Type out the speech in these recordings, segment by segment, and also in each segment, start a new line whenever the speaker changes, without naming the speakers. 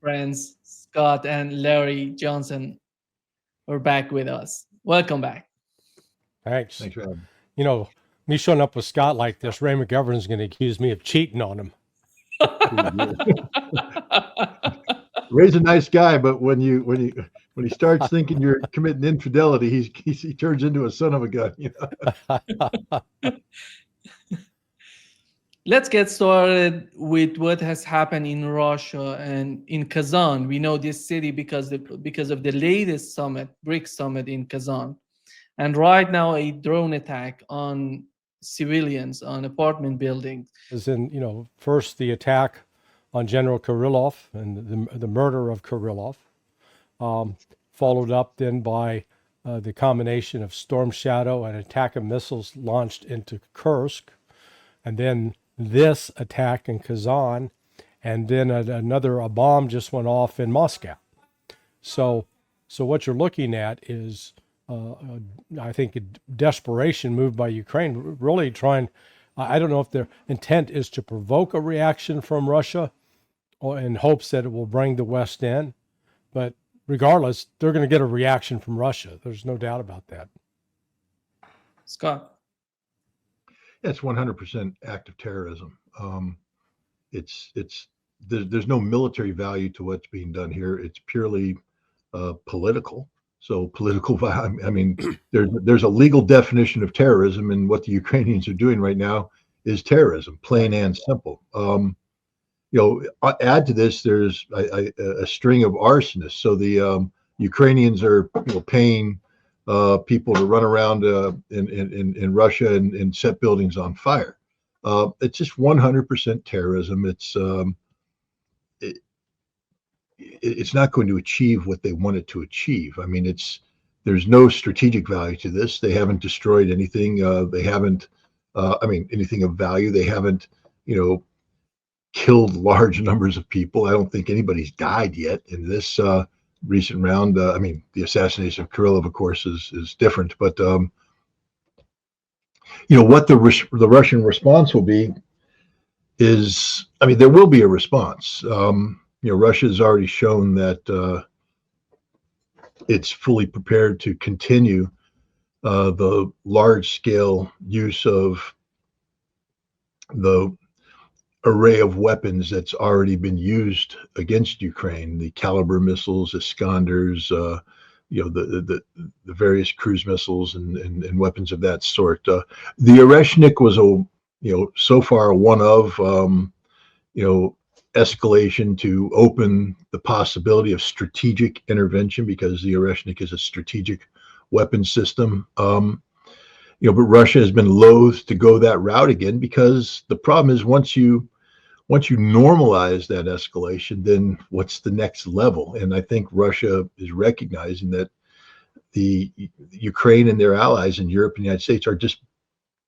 friends Scott and Larry Johnson are back with us. Welcome back.
Thanks.
Thanks for having
You know, me showing up with Scott like this, Ray McGovern's going to accuse me of cheating on him.
me. Ray's a nice guy, but when he starts thinking you're committing infidelity, he turns into a son of a gun.
Let's get started with what has happened in Russia and in Kazan. We know this city because of the latest summit, BRICS summit in Kazan. And right now, a drone attack on civilians on apartment buildings.
As in, first the attack on General Kirillov and the murder of Kirillov, followed up then by the combination of Storm Shadow and attack of missiles launched into Kursk, and then this attack in Kazan, and then a bomb just went off in Moscow. So what you're looking at is, I think, a desperation move by Ukraine, really trying. I don't know if their intent is to provoke a reaction from Russia, or in hopes that it will bring the West in, but regardless, they're going to get a reaction from Russia. There's no doubt about that.
Scott.
It's 100% active terrorism. There's no military value to what's being done here. It's purely political. So political. I mean, there's a legal definition of terrorism, and what the Ukrainians are doing right now is terrorism, plain and simple. Add to this, there's a string of arsonists. So the Ukrainians are paying people to run around in Russia and set buildings on fire. It's just 100% terrorism. It's not going to achieve what they want it to achieve. I mean, there's no strategic value to this. They haven't destroyed anything. They haven't, anything of value. They haven't, killed large numbers of people. I don't think anybody's died yet in this recent round. The assassination of Kirillov, of course, is different. But what the Russian response will be is, there will be a response. Russia has already shown that it's fully prepared to continue the large-scale use of the array of weapons that's already been used against Ukraine, the Caliber missiles, Iskanders, the various cruise missiles and weapons of that sort. The Oreshnik was so far one of, escalation to open the possibility of strategic intervention, because the Oreshnik is a strategic weapon system. But Russia has been loath to go that route again, because the problem is once you normalize that escalation, then what's the next level? And I think Russia is recognizing that the Ukraine and their allies in Europe and the United States are just,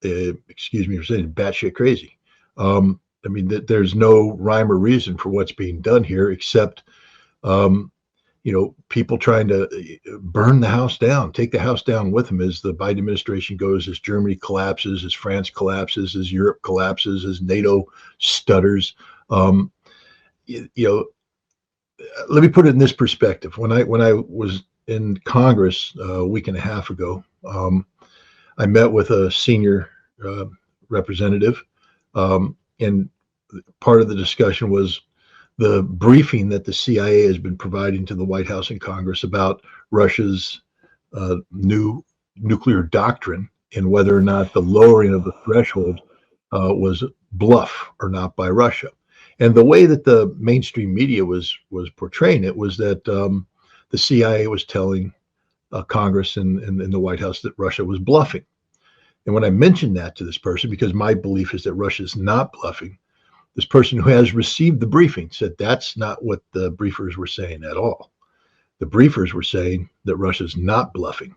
excuse me for saying, batshit crazy. There's no rhyme or reason for what's being done here, except people trying to burn the house down, take the house down with them as the Biden administration goes, as Germany collapses, as France collapses, as Europe collapses, as NATO stutters. Let me put it in this perspective. When I was in Congress a week and a half ago, I met with a senior representative, and part of the discussion was the briefing that the CIA has been providing to the White House and Congress about Russia's new nuclear doctrine, and whether or not the lowering of the threshold was bluff or not by Russia. And the way that the mainstream media was portraying it was that the CIA was telling Congress and the White House that Russia was bluffing. And when I mentioned that to this person, because my belief is that Russia is not bluffing, this person who has received the briefing said that's not what the briefers were saying at all. The briefers were saying that Russia's not bluffing.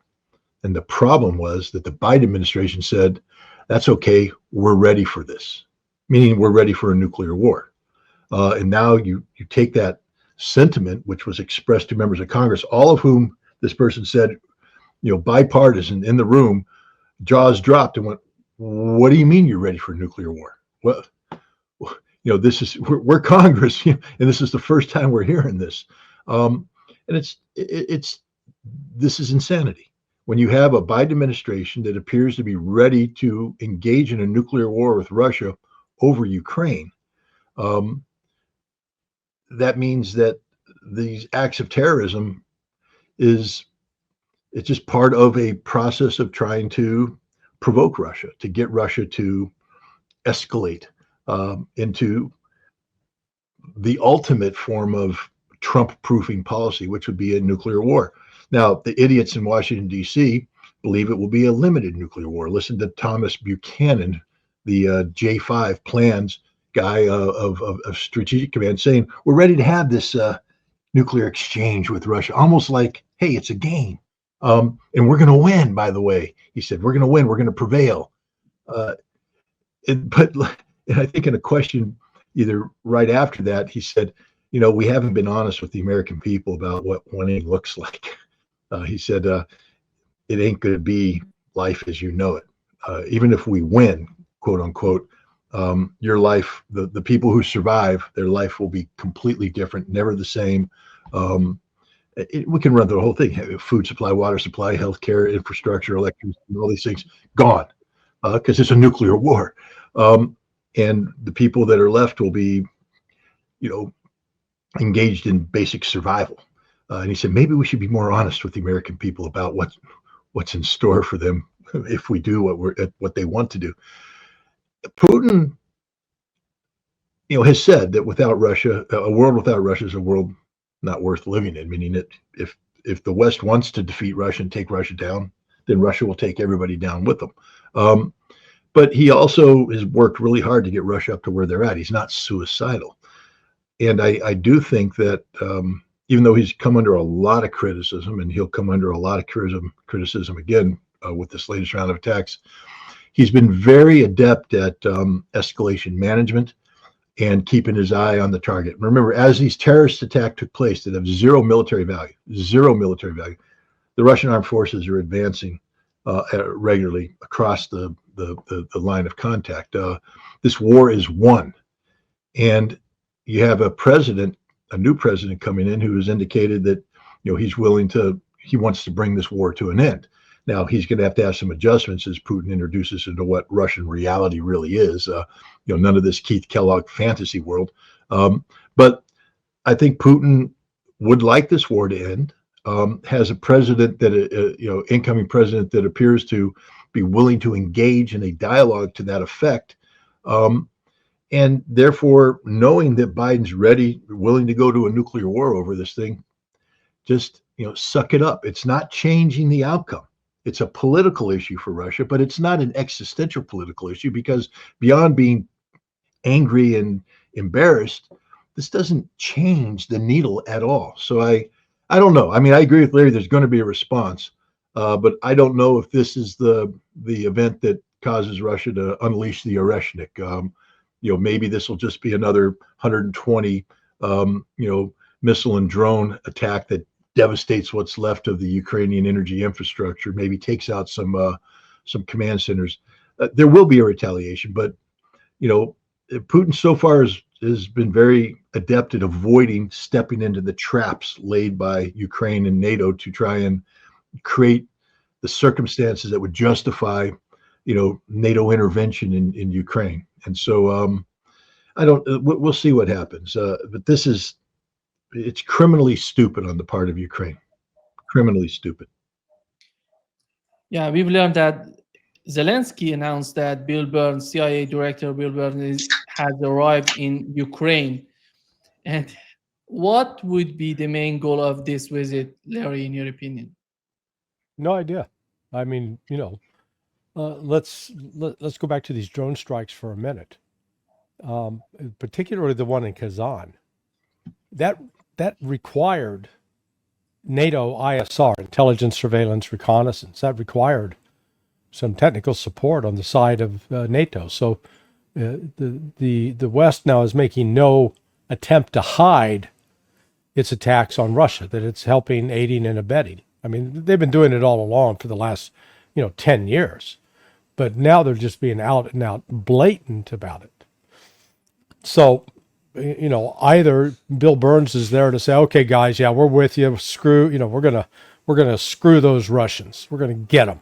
And the problem was that the Biden administration said, that's okay, we're ready for this, meaning we're ready for a nuclear war. And now you take that sentiment, which was expressed to members of Congress, all of whom this person said, bipartisan in the room, jaws dropped and went, what do you mean you're ready for a nuclear war? Well, this is we're Congress, and this is the first time we're hearing this, and it's this is insanity. When you have a Biden administration that appears to be ready to engage in a nuclear war with Russia over Ukraine, that means that these acts of terrorism it's just part of a process of trying to provoke Russia, to get Russia to escalate into the ultimate form of Trump-proofing policy, which would be a nuclear war. Now, the idiots in Washington, D.C. believe it will be a limited nuclear war. Listen to Thomas Buchanan, the J5 plans guy of Strategic Command, saying, we're ready to have this nuclear exchange with Russia, almost like, hey, it's a game. And we're going to win, by the way. He said, we're going to win. We're going to prevail. But I think in a question either right after that, he said, we haven't been honest with the American people about what winning looks like. He said, it ain't going to be life as you know it. Even if we win, quote unquote, your life, the people who survive, their life will be completely different, never the same. We can run through the whole thing: food supply, water supply, healthcare, infrastructure, electricity, all these things gone, because it's a nuclear war. And the people that are left will be, engaged in basic survival. And he said, maybe we should be more honest with the American people about what's in store for them if we do what they want to do. Putin, has said that without Russia, a world without Russia is a world not worth living in. Meaning that if the West wants to defeat Russia and take Russia down, then Russia will take everybody down with them. But he also has worked really hard to get Russia up to where they're at. He's not suicidal. And I do think that even though he's come under a lot of criticism, and he'll come under a lot of criticism again with this latest round of attacks, he's been very adept at escalation management and keeping his eye on the target. Remember, as these terrorist attacks took place that have zero military value, the Russian armed forces are advancing regularly across the line of contact. This war is won. And you have a new president coming in who has indicated that, he wants to bring this war to an end. Now, he's going to have some adjustments as Putin introduces into what Russian reality really is. None of this Keith Kellogg fantasy world. But I think Putin would like this war to end. Has a president that, incoming president that appears to be willing to engage in a dialogue to that effect. And therefore, knowing that Biden's willing to go to a nuclear war over this thing, just, suck it up. It's not changing the outcome. It's a political issue for Russia, but it's not an existential political issue, because beyond being angry and embarrassed, this doesn't change the needle at all. So I don't know. I mean, I agree with Larry. There's going to be a response, but I don't know if this is the event that causes Russia to unleash the Oreshnik. Maybe this will just be another 120, missile and drone attack that devastates what's left of the Ukrainian energy infrastructure. Maybe takes out some command centers. There will be a retaliation, but Putin so far has been very adept at avoiding stepping into the traps laid by Ukraine and NATO to try and create the circumstances that would justify, NATO intervention in Ukraine. And so we'll see what happens. But it's criminally stupid on the part of Ukraine. Criminally stupid.
Yeah, we've learned that Zelensky announced that CIA Director Bill Burns has arrived in Ukraine. And what would be the main goal of this visit, Larry, in your opinion?
No idea. I mean, let's go back to these drone strikes for a minute. Particularly the one in Kazan. That required NATO ISR, intelligence, surveillance, reconnaissance. That required some technical support on the side of NATO. So the West now is making no attempt to hide its attacks on Russia, that it's helping, aiding, and abetting. I mean, they've been doing it all along for the last 10 years, but now they're just being out and out blatant about it. So, either Bill Burns is there to say, okay, guys, yeah, we're with you. Screw, we're gonna screw those Russians. We're gonna get them.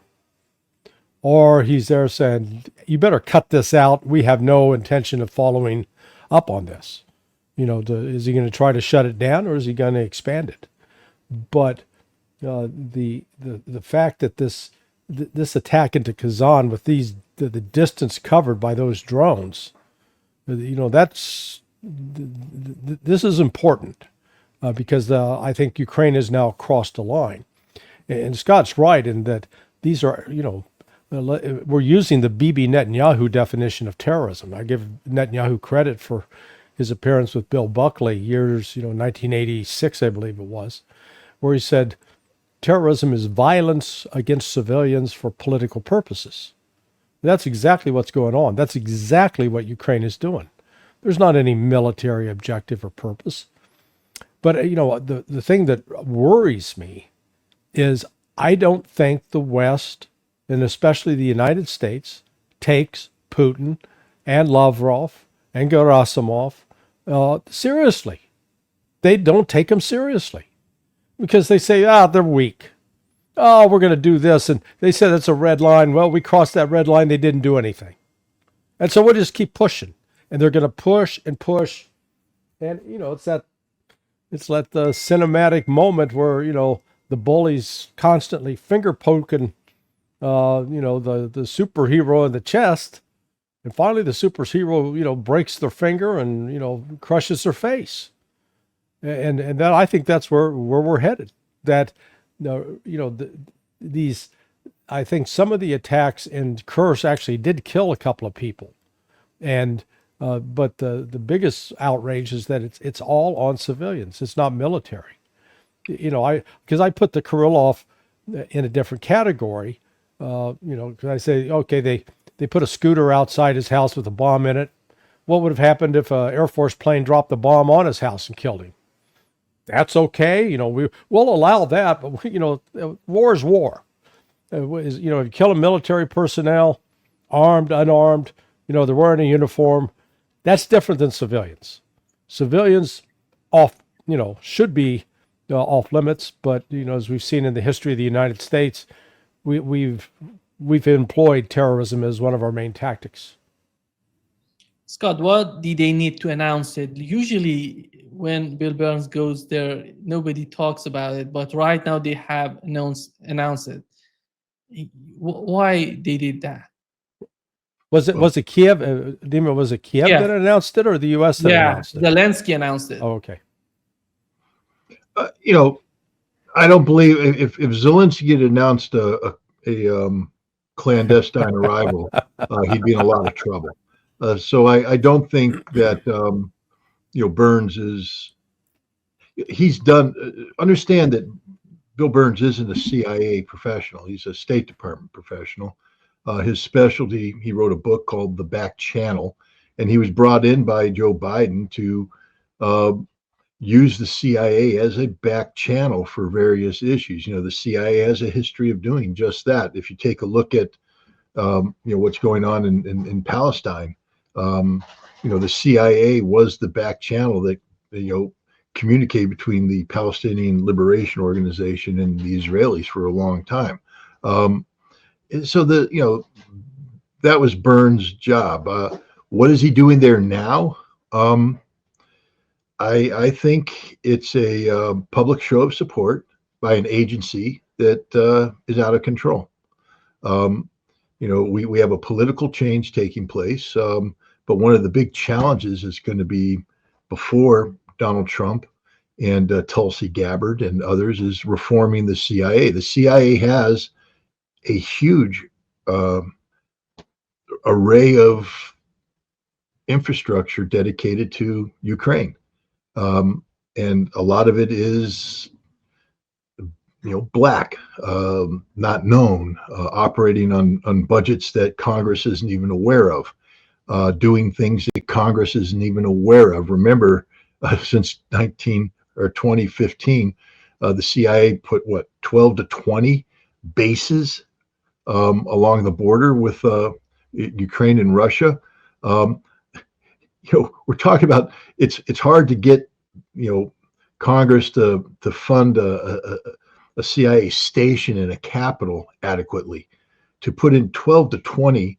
Or he's there saying, you better cut this out. We have no intention of following up on this. Is he going to try to shut it down, or is he going to expand it? But the fact that this attack into Kazan with the distance covered by those drones, this is important because I think Ukraine has now crossed a line, and Scott's right in that these are we're using the Bibi Netanyahu definition of terrorism. I give Netanyahu credit for his appearance with Bill Buckley 1986, I believe it was, where he said, terrorism is violence against civilians for political purposes. That's exactly what's going on. That's exactly what Ukraine is doing. There's not any military objective or purpose. But, the thing that worries me is I don't think the West, and especially the United States, takes Putin and Lavrov and Gerasimov seriously. They don't take them seriously because they say, they're weak. Oh, we're going to do this. And they said it's a red line. Well, we crossed that red line. They didn't do anything. And so we'll just keep pushing. And they're going to push and push. And, it's that the cinematic moment where, the bully's constantly finger poking the superhero in the chest, and finally the superhero, breaks their finger and, crushes their face. And that, I think that's where we're headed. That, these, I think some of the attacks in Kursk actually did kill a couple of people. And, but the biggest outrage is that it's all on civilians. It's not military. Because I put the Kirillov in a different category. Because I say, okay, they put a scooter outside his house with a bomb in it. What would have happened if an Air Force plane dropped the bomb on his house and killed him? That's okay. We'll allow that, but war is war. If you kill a military personnel, armed, unarmed, they're wearing a uniform, that's different than civilians. Civilians should be off limits, but as we've seen in the history of the United States, we've employed terrorism as one of our main tactics.
Scott, what did they need to announce it? Usually when Bill Burns goes there, nobody talks about it, but right now they have announced it. Why they did that?
Was it Kiev? Dima, was it Kiev that announced it, or the U.S. that announced it?
Zelensky announced it.
Oh, okay.
I don't believe if Zelensky had announced a clandestine arrival, he'd be in a lot of trouble. So I don't think that Burns he's done. Understand that Bill Burns isn't a CIA professional. He's a State Department professional. His specialty, he wrote a book called The Back Channel, and he was brought in by Joe Biden to use the CIA as a back channel for various issues. The CIA has a history of doing just that. If you take a look at what's going on in Palestine, the CIA was the back channel that communicated between the Palestinian Liberation Organization and the Israelis for a long time. So that was Burns' job. What is he doing there now? I think it's a public show of support by an agency that is out of control. We have a political change taking place, but one of the big challenges is going to be before Donald Trump and Tulsi Gabbard and others is reforming the CIA. The CIA has a huge array of infrastructure dedicated to Ukraine. And a lot of it is, black, not known, operating on budgets that Congress isn't even aware of, doing things that Congress isn't even aware of. Remember, since 2015, the CIA put 12 to 20 bases along the border with Ukraine and Russia. we're talking about it's hard to get Congress to fund a CIA station in a capital adequately, to put in 12 to 20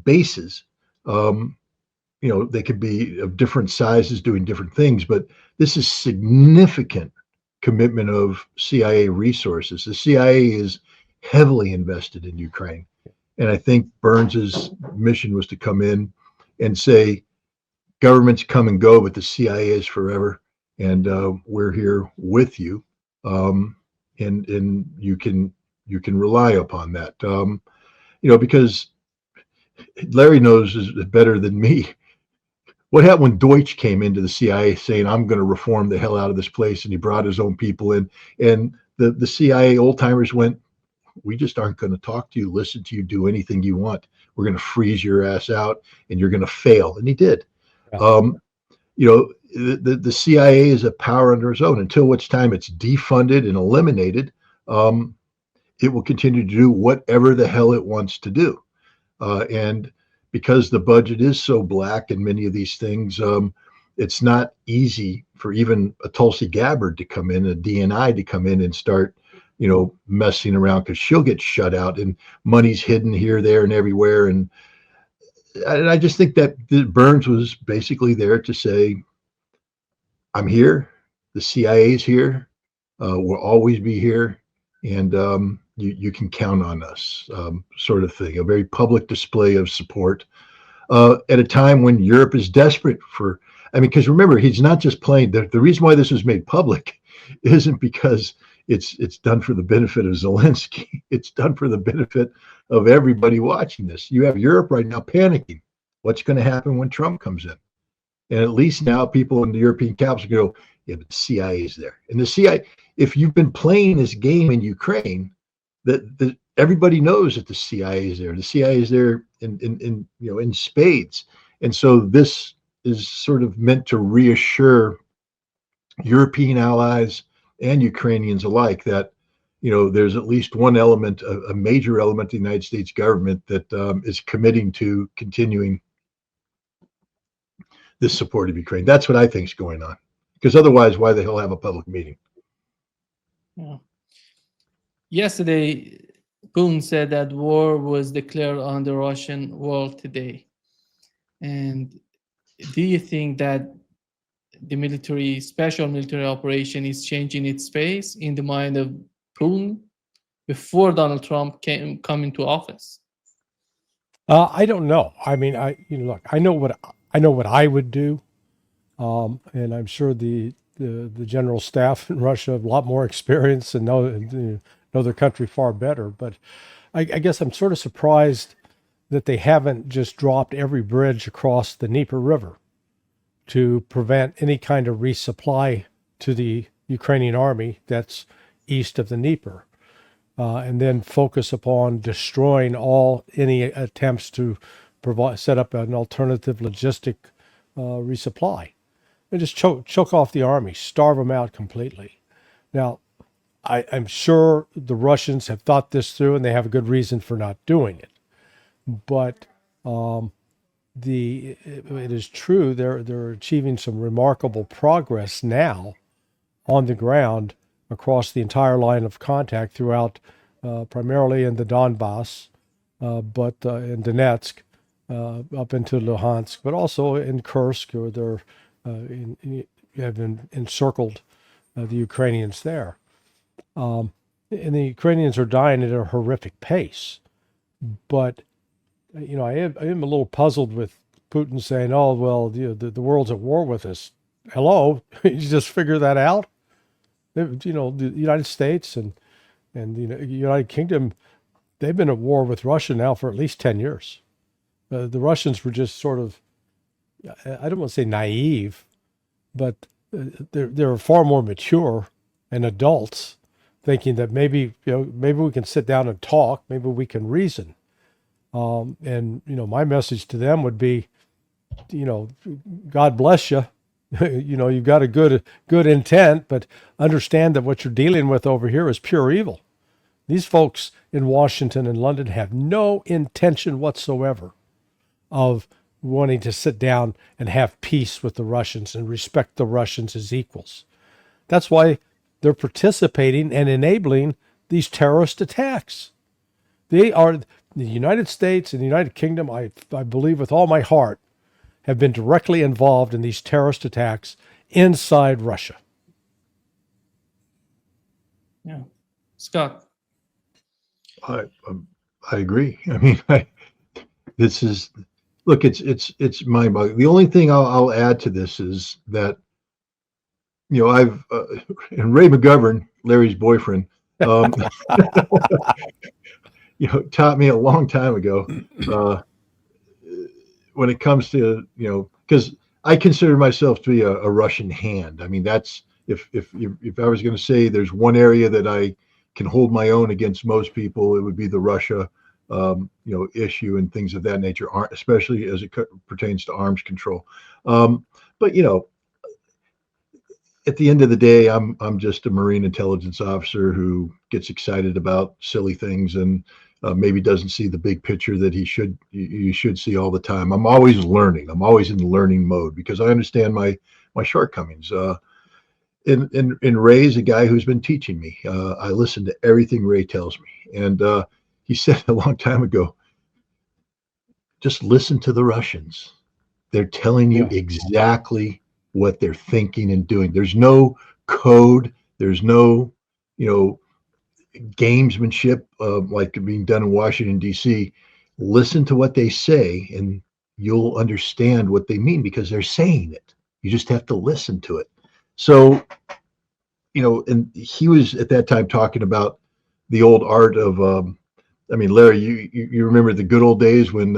bases. They could be of different sizes doing different things, but this is significant commitment of CIA resources. The CIA is heavily invested in Ukraine. And I think Burns's mission was to come in and say, governments come and go, but the CIA is forever. And we're here with you. And you can rely upon that. Because Larry knows is better than me. What happened when Deutsch came into the CIA saying, I'm going to reform the hell out of this place, and he brought his own people in, and the CIA old timers went, we just aren't going to talk to you, listen to you, do anything you want. We're going to freeze your ass out, and you're going to fail. And he did. Yeah. The CIA is a power under its own. Until which time it's defunded and eliminated, it will continue to do whatever the hell it wants to do. And because the budget is so black in many of these things, it's not easy for even a Tulsi Gabbard to come in, a DNI to come in and start, messing around, because she'll get shut out and money's hidden here, there, and everywhere. And I just think that Burns was basically there to say, I'm here, the CIA is here, we'll always be here, and you can count on us, sort of thing. A very public display of support at a time when Europe is desperate for, because remember, he's not just playing, the reason why this was made public isn't because it's done for the benefit of Zelensky. It's done for the benefit of everybody watching this. You have Europe right now panicking. What's going to happen when Trump comes in? And at least now people in the European capitals go, yeah, but the CIA is there. And the CIA, if you've been playing this game in Ukraine, that everybody knows that the CIA is there. The CIA is there in spades. And so this is sort of meant to reassure European allies and Ukrainians alike that, there's at least one element, a major element of the United States government that is committing to continuing this support of Ukraine. That's what I think is going on. Because otherwise, why the hell have a public meeting?
Yeah. Yesterday, Putin said that war was declared on the Russian world today. And do you think that the special military operation is changing its face in the mind of Putin before Donald Trump come into office?
I don't know. Look, I know what I would do, and I'm sure the general staff in Russia have a lot more experience and know their country far better. But I guess I'm sort of surprised that they haven't just dropped every bridge across the Dnieper River to prevent any kind of resupply to the Ukrainian army that's east of the Dnieper, and then focus upon destroying any attempts to set up an alternative logistic resupply, and just choke off the army, starve them out completely. Now, I'm sure the Russians have thought this through, and they have a good reason for not doing it. But it is true they're achieving some remarkable progress now on the ground across the entire line of contact throughout, primarily in the Donbass, but in Donetsk, up into Luhansk, but also in Kursk, where they're have encircled the Ukrainians there. And the Ukrainians are dying at a horrific pace. But I am a little puzzled with Putin saying, "Oh, well, the world's at war with us." Hello, you just figure that out. The United States and the United Kingdom, they've been at war with Russia now for at least 10 years. The Russians were just sort of, I don't want to say naive, but they're far more mature and adults, thinking that maybe we can sit down and talk, maybe we can reason. And my message to them would be, God bless you. You've got a good intent, but understand that what you're dealing with over here is pure evil. These folks in Washington and London have no intention whatsoever of wanting to sit down and have peace with the Russians and respect the Russians as equals. That's why they're participating and enabling these terrorist attacks. They are, the United States and the United Kingdom, I believe with all my heart, have been directly involved in these terrorist attacks inside Russia.
Yeah. Scott.
I agree. I mean, this is, look, it's mind-boggling. The only thing I'll add to this is that, you know, I've and Ray McGovern, Larry's boyfriend, you know, taught me a long time ago when it comes to, you know, because I consider myself to be a Russian hand. I mean, that's if I was going to say there's one area that I can hold my own against most people, it would be the Russia, you know, issue and things of that nature, especially as it pertains to arms control. But you know, at the end of the day, I'm just a Marine intelligence officer who gets excited about silly things and maybe doesn't see the big picture that you should see all the time. I'm always learning. I'm always in the learning mode because I understand my shortcomings. And Ray's a guy who's been teaching me. I listen to everything Ray tells me, and he said a long time ago, just listen to the Russians. They're telling you exactly what they're thinking and doing. There's no code. There's no, you know, gamesmanship like being done in Washington, D.C. Listen to what they say and you'll understand what they mean because they're saying it. You just have to listen to it. So, you know, and he was at that time talking about the old art of, I mean, Larry, you remember the good old days when,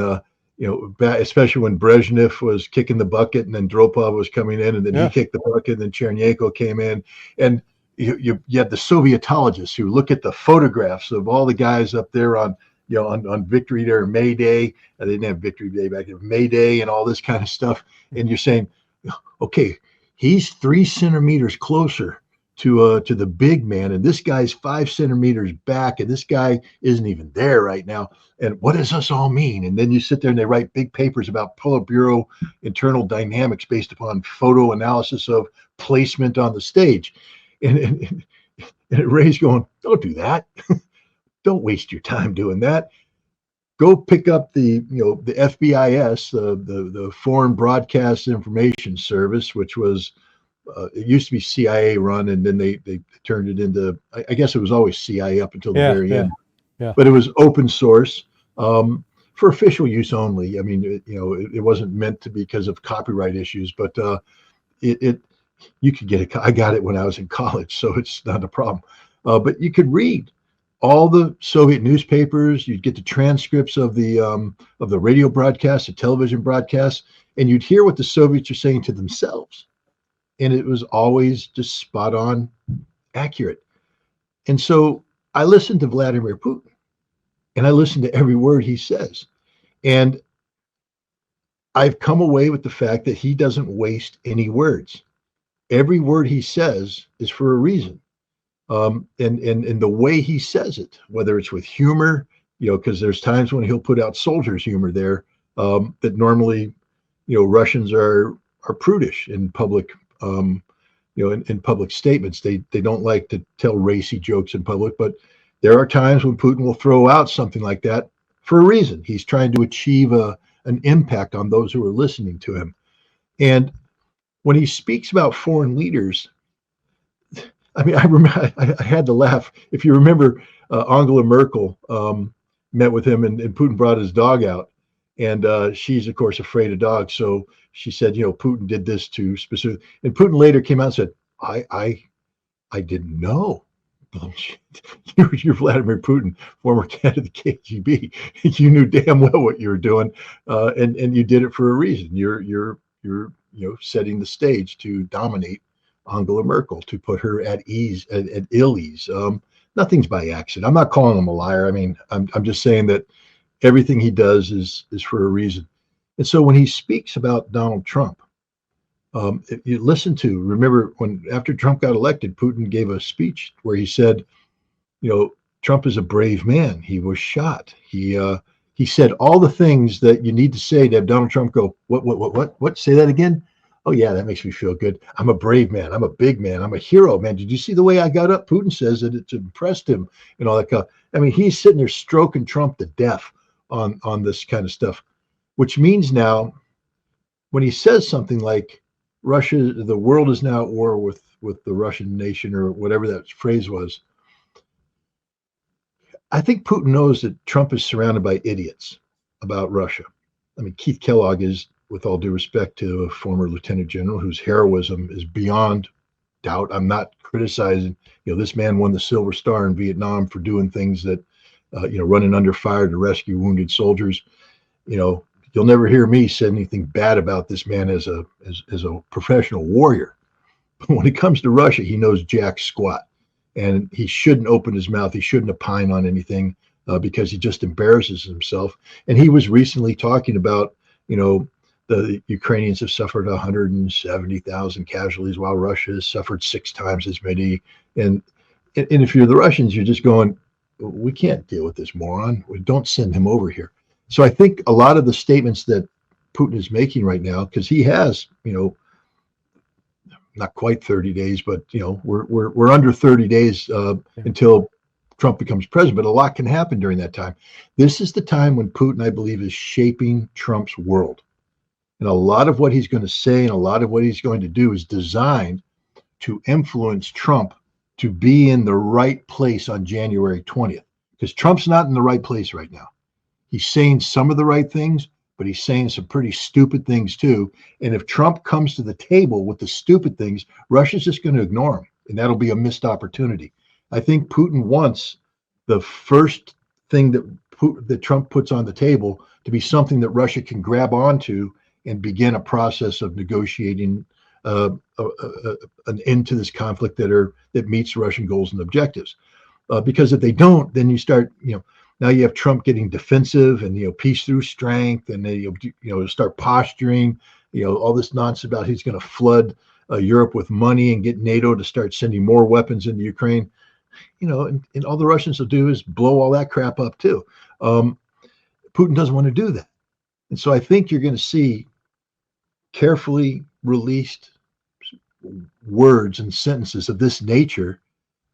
you know, especially when Brezhnev was kicking the bucket and then Dropov was coming in and then he kicked the bucket and then Chernenko came in. And you had the Sovietologists who look at the photographs of all the guys up there on, you know, on Victory Day or May Day. They didn't have Victory Day back then, May Day and all this kind of stuff. And you're saying, okay, he's 3 centimeters closer to the big man, and this guy's 5 centimeters back, and this guy isn't even there right now. And what does this all mean? And then you sit there and they write big papers about Politburo internal dynamics based upon photo analysis of placement on the stage. And Ray's going, don't do that. Don't waste your time doing that. Go pick up the FBIS, the Foreign Broadcast Information Service, which was it used to be CIA run, and then they turned it into, I guess it was always CIA up until the very end.
Yeah.
But it was open source for official use only. I mean, it wasn't meant to be because of copyright issues, but you could get it. I got it when I was in college, so it's not a problem. But you could read all the Soviet newspapers. You'd get the transcripts of the radio broadcasts, the television broadcasts, and you'd hear what the Soviets are saying to themselves. And it was always just spot on accurate. And so I listened to Vladimir Putin, and I listened to every word he says. And I've come away with the fact that he doesn't waste any words. Every word he says is for a reason. And the way he says it, whether it's with humor, because there's times when he'll put out soldiers' humor there that normally, Russians are prudish in public, in public statements. They don't like to tell racy jokes in public, but there are times when Putin will throw out something like that for a reason. He's trying to achieve an impact on those who are listening to him. And when he speaks about foreign leaders, I mean, I remember I had to laugh. If you remember, Angela Merkel met with him, and Putin brought his dog out, and she's of course afraid of dogs. So she said, Putin did this to specific. And Putin later came out and said, I didn't know. You're Vladimir Putin, former head of the KGB. You knew damn well what you were doing, and you did it for a reason. You're setting the stage to dominate Angela Merkel, to put her at ease, at ill ease. Nothing's by accident. I'm not calling him a liar. I mean, I'm just saying that everything he does is for a reason. And so when he speaks about Donald Trump, if you remember when after Trump got elected, Putin gave a speech where he said, Trump is a brave man. He was shot. He He said all the things that you need to say to have Donald Trump go, what? Say that again? Oh, yeah, that makes me feel good. I'm a brave man. I'm a big man. I'm a hero, man. Did you see the way I got up? Putin says that it's impressed him and all that kind of, I mean, he's sitting there stroking Trump to death on this kind of stuff, which means now when he says something like Russia, the world is now at war with the Russian nation or whatever that phrase was, I think Putin knows that Trump is surrounded by idiots about Russia. I mean, Keith Kellogg is, with all due respect to a former lieutenant general whose heroism is beyond doubt. I'm not criticizing, this man won the Silver Star in Vietnam for doing things that, running under fire to rescue wounded soldiers. You'll never hear me say anything bad about this man as a professional warrior. But when it comes to Russia, he knows jack squat. And he shouldn't open his mouth. He shouldn't opine on anything because he just embarrasses himself. And he was recently talking about, the Ukrainians have suffered 170,000 casualties while Russia has suffered 6 times as many. And if you're the Russians, you're just going, we can't deal with this moron. Don't send him over here. So I think a lot of the statements that Putin is making right now, because he has, not quite 30 days, but we're under 30 days until Trump becomes president. But a lot can happen during that time. This is the time when Putin, I believe, is shaping Trump's world, and a lot of what he's going to say and a lot of what he's going to do is designed to influence Trump to be in the right place on January 20th. Because Trump's not in the right place right now. He's saying some of the right things, but he's saying some pretty stupid things too. And if Trump comes to the table with the stupid things, Russia's just going to ignore him, and that'll be a missed opportunity. I think Putin wants the first thing that Trump puts on the table to be something that Russia can grab onto and begin a process of negotiating an end to this conflict that meets Russian goals and objectives. Because if they don't, then you start, now you have Trump getting defensive and, peace through strength, and then you'll start posturing, all this nonsense about he's going to flood Europe with money and get NATO to start sending more weapons into Ukraine, and all the Russians will do is blow all that crap up too. Putin doesn't want to do that. And so I think you're going to see carefully released words and sentences of this nature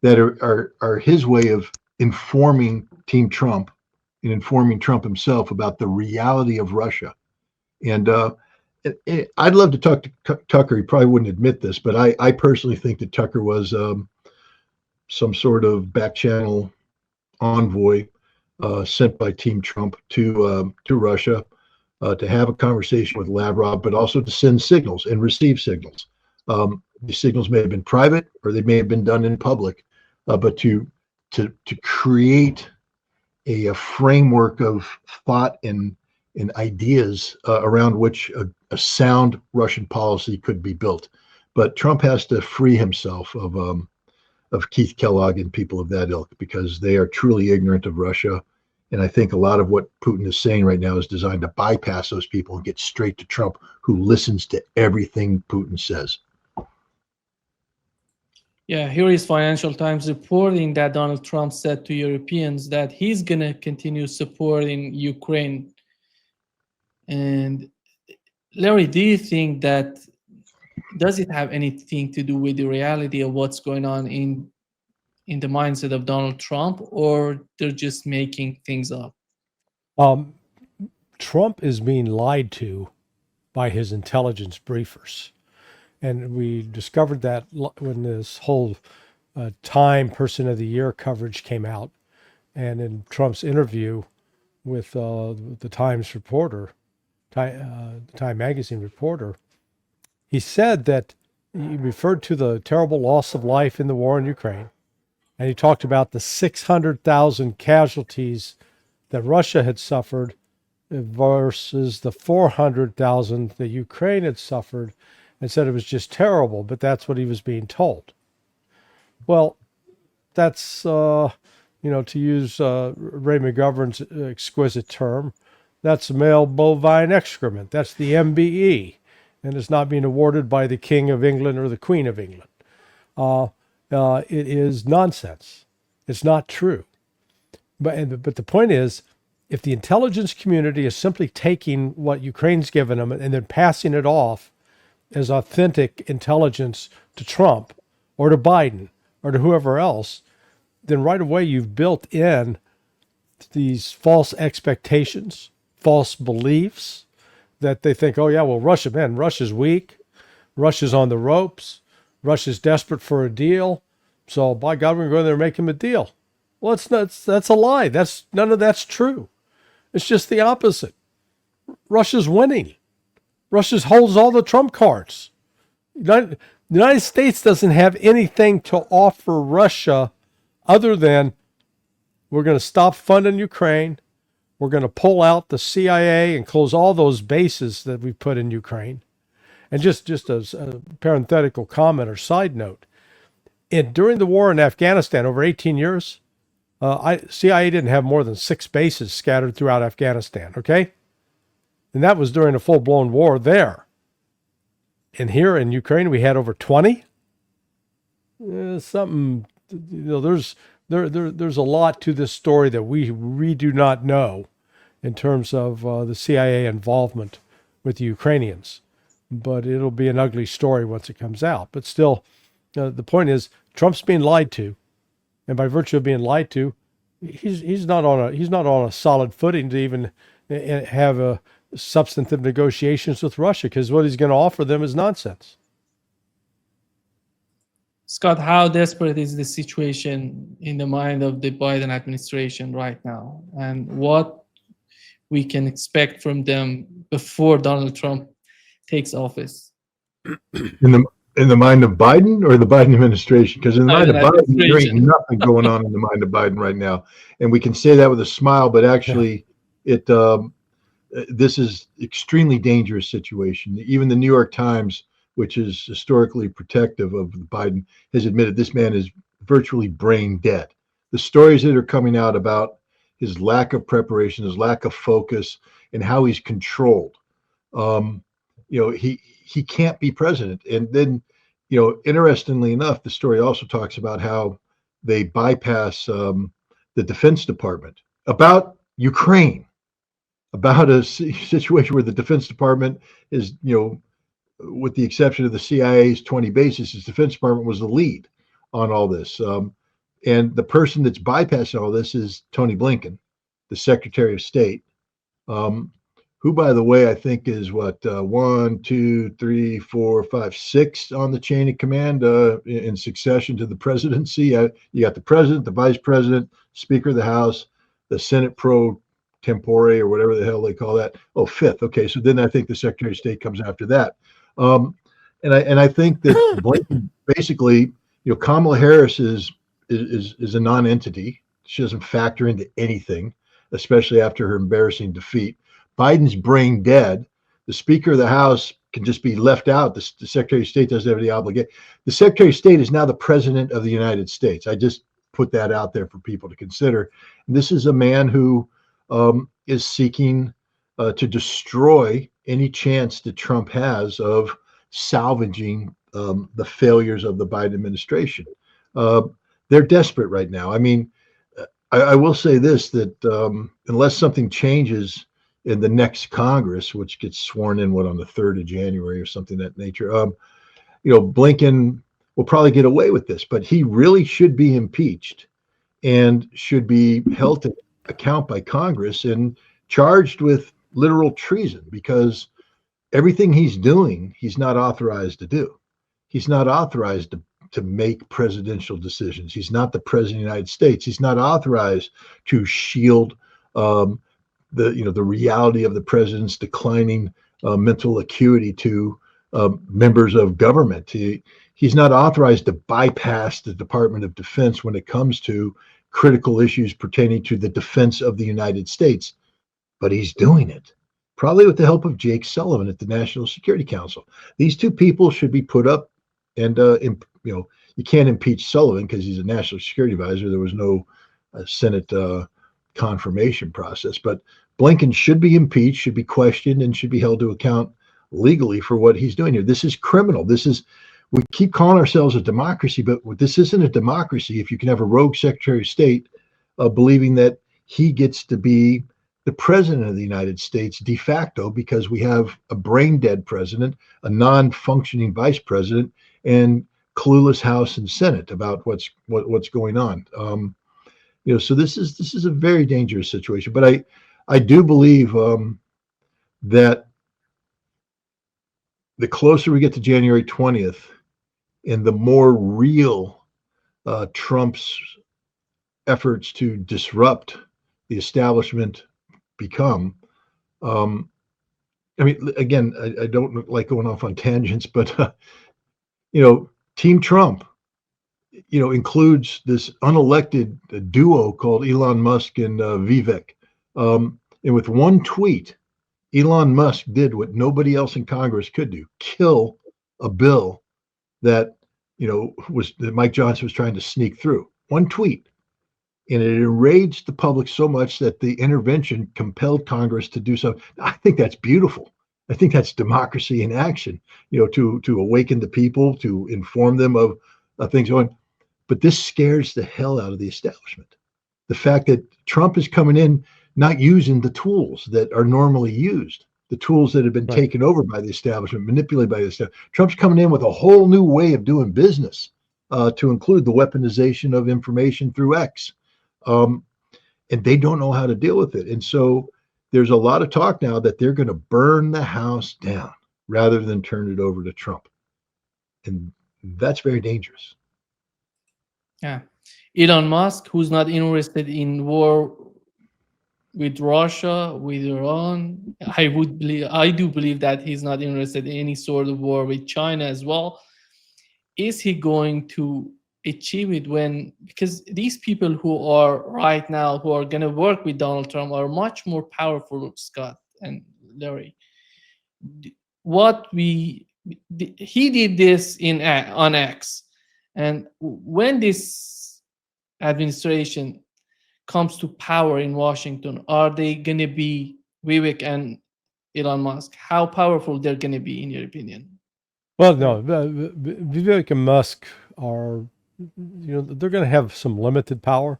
that are his way of informing Team Trump and informing Trump himself about the reality of Russia. And I'd love to talk to Tucker. He probably wouldn't admit this, but I personally think that Tucker was some sort of back channel envoy sent by Team Trump to Russia to have a conversation with Lavrov, but also to send signals and receive signals. These signals may have been private or they may have been done in public, but to create a framework of thought and ideas around which a sound Russian policy could be built. But Trump has to free himself of Keith Kellogg and people of that ilk, because they are truly ignorant of Russia. And I think a lot of what Putin is saying right now is designed to bypass those people and get straight to Trump, who listens to everything Putin says.
Yeah, here is Financial Times reporting that Donald Trump said to Europeans that he's going to continue supporting Ukraine. And Larry, do you think that, does it have anything to do with the reality of what's going on in the mindset of Donald Trump, or they're just making things up?
Trump is being lied to by his intelligence briefers. And we discovered that when this whole Time Person of the Year coverage came out. And in Trump's interview with the Times reporter, Time magazine reporter, he said that he referred to the terrible loss of life in the war in Ukraine. And he talked about the 600,000 casualties that Russia had suffered versus the 400,000 that Ukraine had suffered, and said it was just terrible, but that's what he was being told. Well, that's, to use Ray McGovern's exquisite term, that's male bovine excrement. That's the MBE, and it's not being awarded by the King of England or the Queen of England. It is nonsense. It's not true. But the point is, if the intelligence community is simply taking what Ukraine's given them and then passing it off as authentic intelligence to Trump or to Biden or to whoever else, then right away you've built in these false expectations, false beliefs that they think, oh yeah, well, Russia's weak. Russia's on the ropes. Russia's desperate for a deal. So by God, we're going there and make him a deal. Well, that's a lie. None of that's true. It's just the opposite. Russia's winning. Russia holds all the trump cards. The United States doesn't have anything to offer Russia other than we're going to stop funding Ukraine. We're going to pull out the CIA and close all those bases that we put in Ukraine. And just as a parenthetical comment or side note, during the war in Afghanistan, over 18 years, CIA didn't have more than 6 bases scattered throughout Afghanistan, okay? And that was during a full-blown war there. And here in Ukraine, we had over 20. There's a lot to this story that we do not know in terms of the CIA involvement with the Ukrainians. But it'll be an ugly story once it comes out. But still, the point is, Trump's being lied to, and by virtue of being lied to, he's not on a solid footing to even have substantive negotiations with Russia, because what he's going to offer them is nonsense.
Scott, how desperate is the situation in the mind of the Biden administration right now, and what we can expect from them before Donald Trump takes office?
In the mind of Biden or the Biden administration? Because in the mind of Biden, there ain't nothing going on in the mind of Biden right now. And we can say that with a smile, but actually this is extremely dangerous situation. Even the New York Times, which is historically protective of Biden, has admitted this man is virtually brain dead. The stories that are coming out about his lack of preparation, his lack of focus, and how he's controlled. He can't be president. And then, interestingly enough, the story also talks about how they bypass the Defense Department about Ukraine, about a situation where the Defense Department is, with the exception of the CIA's 20 bases, his Defense Department was the lead on all this. And the person that's bypassing all this is Tony Blinken, the Secretary of State, who, by the way, I think is 1, 2, 3, 4, 5, 6 on the chain of command in succession to the presidency. You got the president, the vice president, Speaker of the House, the Senate pro tempore, or whatever the hell they call that. Oh, 5th. Okay, so then I think the Secretary of State comes after that. And I think that Blinken basically, Kamala Harris is a non-entity. She doesn't factor into anything, especially after her embarrassing defeat. Biden's brain dead. The Speaker of the House can just be left out. The Secretary of State doesn't have any obligation. The Secretary of State is now the President of the United States. I just put that out there for people to consider. And this is a man who is seeking to destroy any chance that Trump has of salvaging the failures of the Biden administration. They're desperate right now. I mean, I will say this, that unless something changes in the next Congress, which gets sworn in on the 3rd of January or something of that nature, Blinken will probably get away with this, but he really should be impeached and should be held to account by Congress and charged with literal treason, because everything he's doing, he's not authorized to do. He's not authorized to make presidential decisions. He's not the president of the United States. He's not authorized to shield the reality of the president's declining mental acuity to members of government. He's not authorized to bypass the Department of Defense when it comes to critical issues pertaining to the defense of the United States, but he's doing it, probably with the help of Jake Sullivan at the National Security Council. These two people should be put up, and you can't impeach Sullivan because he's a national security advisor. There was no Senate confirmation process, but Blinken should be impeached, should be questioned, and should be held to account legally for what he's doing here. This is criminal. We keep calling ourselves a democracy, but this isn't a democracy if you can have a rogue Secretary of State believing that he gets to be the president of the United States de facto, because we have a brain dead president, a non-functioning vice president, and clueless House and Senate about what's going on. So this is a very dangerous situation. But I do believe that the closer we get to January 20th, and the more real Trump's efforts to disrupt the establishment become. I mean, again, I don't like going off on tangents, but Team Trump, includes this unelected duo called Elon Musk and Vivek. And with one tweet, Elon Musk did what nobody else in Congress could do: kill a bill that that Mike Johnson was trying to sneak through. One tweet. And it enraged the public so much that the intervention compelled Congress to do so. I think that's beautiful. I think that's democracy in action, to awaken the people, to inform them of things going. But this scares the hell out of the establishment. The fact that Trump is coming in not using the tools that are normally used, the tools that have been taken over by the establishment, manipulated by the establishment. Trump's coming in with a whole new way of doing business, to include the weaponization of information through X. And they don't know how to deal with it. And so there's a lot of talk now that they're going to burn the house down rather than turn it over to Trump. And that's very dangerous.
Yeah. Elon Musk, who's not interested in war with Russia, with Iran, I do believe that he's not interested in any sort of war with China as well. Is he going to achieve it because these people who are right now, who are going to work with Donald Trump, are much more powerful, Scott and Larry. He did this on X, and when this administration comes to power in Washington, are they going to be Vivek and Elon Musk? How powerful they're going to be, in your opinion?
Well, no, Vivek and Musk are, they're going to have some limited power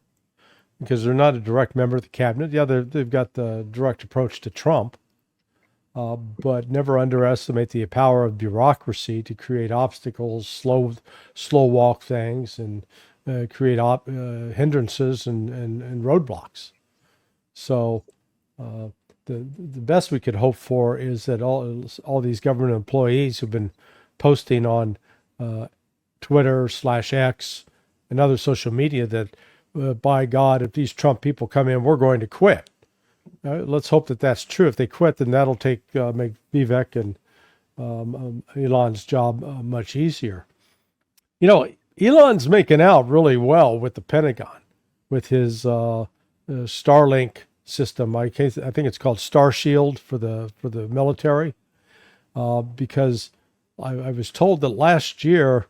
because they're not a direct member of the cabinet. Yeah, they've got the direct approach to Trump, but never underestimate the power of bureaucracy to create obstacles, slow walk things, and create hindrances and roadblocks. So the best we could hope for is that all these government employees who've been posting on Twitter/X and other social media that, by God, if these Trump people come in, we're going to quit. Let's hope that that's true. If they quit, then that'll make Vivek and Elon's job much easier. Elon's making out really well with the Pentagon, with his Starlink system. I think it's called Star Shield for the military, because I was told that last year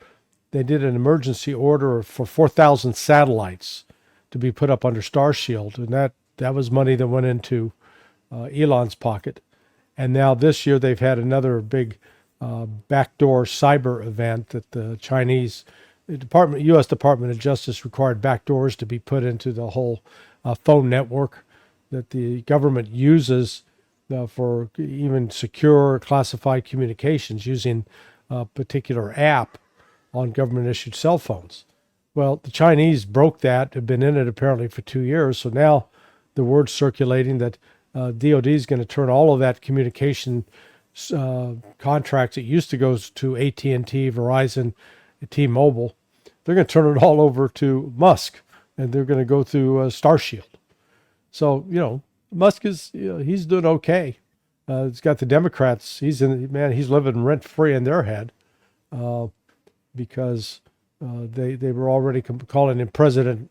they did an emergency order for 4,000 satellites to be put up under Star Shield, and that was money that went into Elon's pocket. And now this year they've had another big backdoor cyber event that the Chinese U.S. Department of Justice required backdoors to be put into the whole phone network that the government uses for even secure classified communications using a particular app on government-issued cell phones. Well, the Chinese broke that, have been in it apparently for 2 years, so now the word's circulating that DOD is going to turn all of that communication contracts that used to go to AT&T, Verizon, T-Mobile, they're going to turn it all over to Musk, and they're going to go through Starshield. So, Musk is, he's doing okay. He's got the Democrats. He's living rent free in their head, because they were already calling him President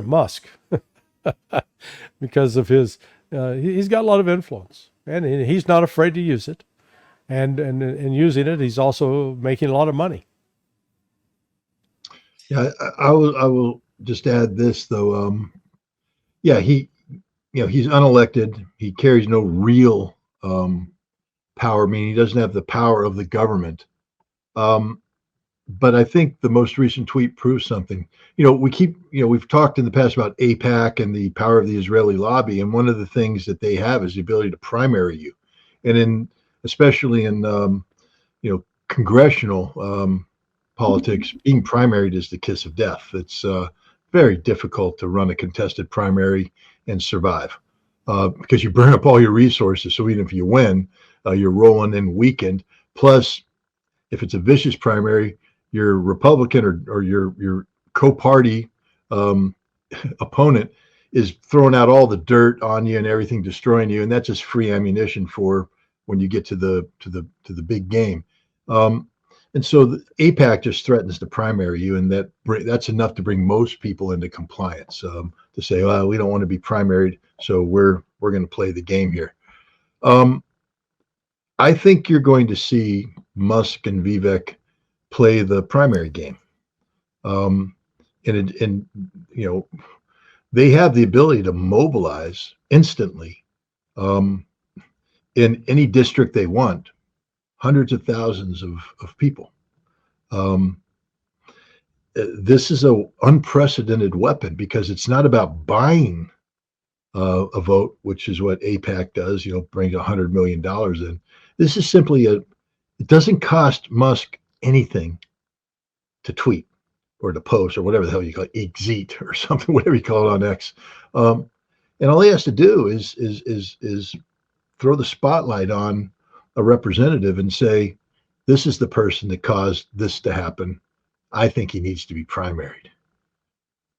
Musk because of his. He's got a lot of influence, and he's not afraid to use it, and using it, he's also making a lot of money.
Yeah, I will just add this though. He's unelected. He carries no real power, meaning he doesn't have the power of the government. but I think the most recent tweet proves something. We've talked in the past about AIPAC and the power of the Israeli lobby, and one of the things that they have is the ability to primary you, and especially in congressional politics, being primaried is the kiss of death. It's very difficult to run a contested primary and survive because you burn up all your resources. So even if you win, you're rolling in weakened. Plus, if it's a vicious primary, your Republican or your co-party opponent is throwing out all the dirt on you and everything, destroying you, and that's just free ammunition for when you get to the big game. And so the AIPAC just threatens to primary you, and that's enough to bring most people into compliance. To say, well, we don't want to be primaried, so we're going to play the game here. I think you're going to see Musk and Vivek play the primary game, and they have the ability to mobilize instantly in any district they want, hundreds of thousands of people. This is an unprecedented weapon because it's not about buying a vote, which is what AIPAC does, bring $100 million in. This is simply it doesn't cost Musk anything to tweet or to post or whatever the hell you call it, exit or something, whatever you call it on X. And all he has to do is throw the spotlight on a representative and say, this is the person that caused this to happen. I think he needs to be primaried.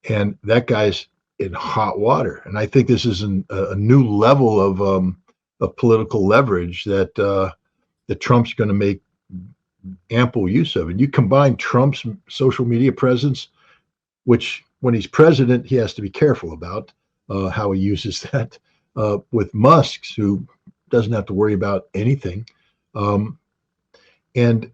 And that guy's in hot water. And I think this is a new level of political leverage that Trump's going to make ample use of. And you combine Trump's social media presence, which when he's president, he has to be careful about how he uses that, with Musk's, who doesn't have to worry about anything. And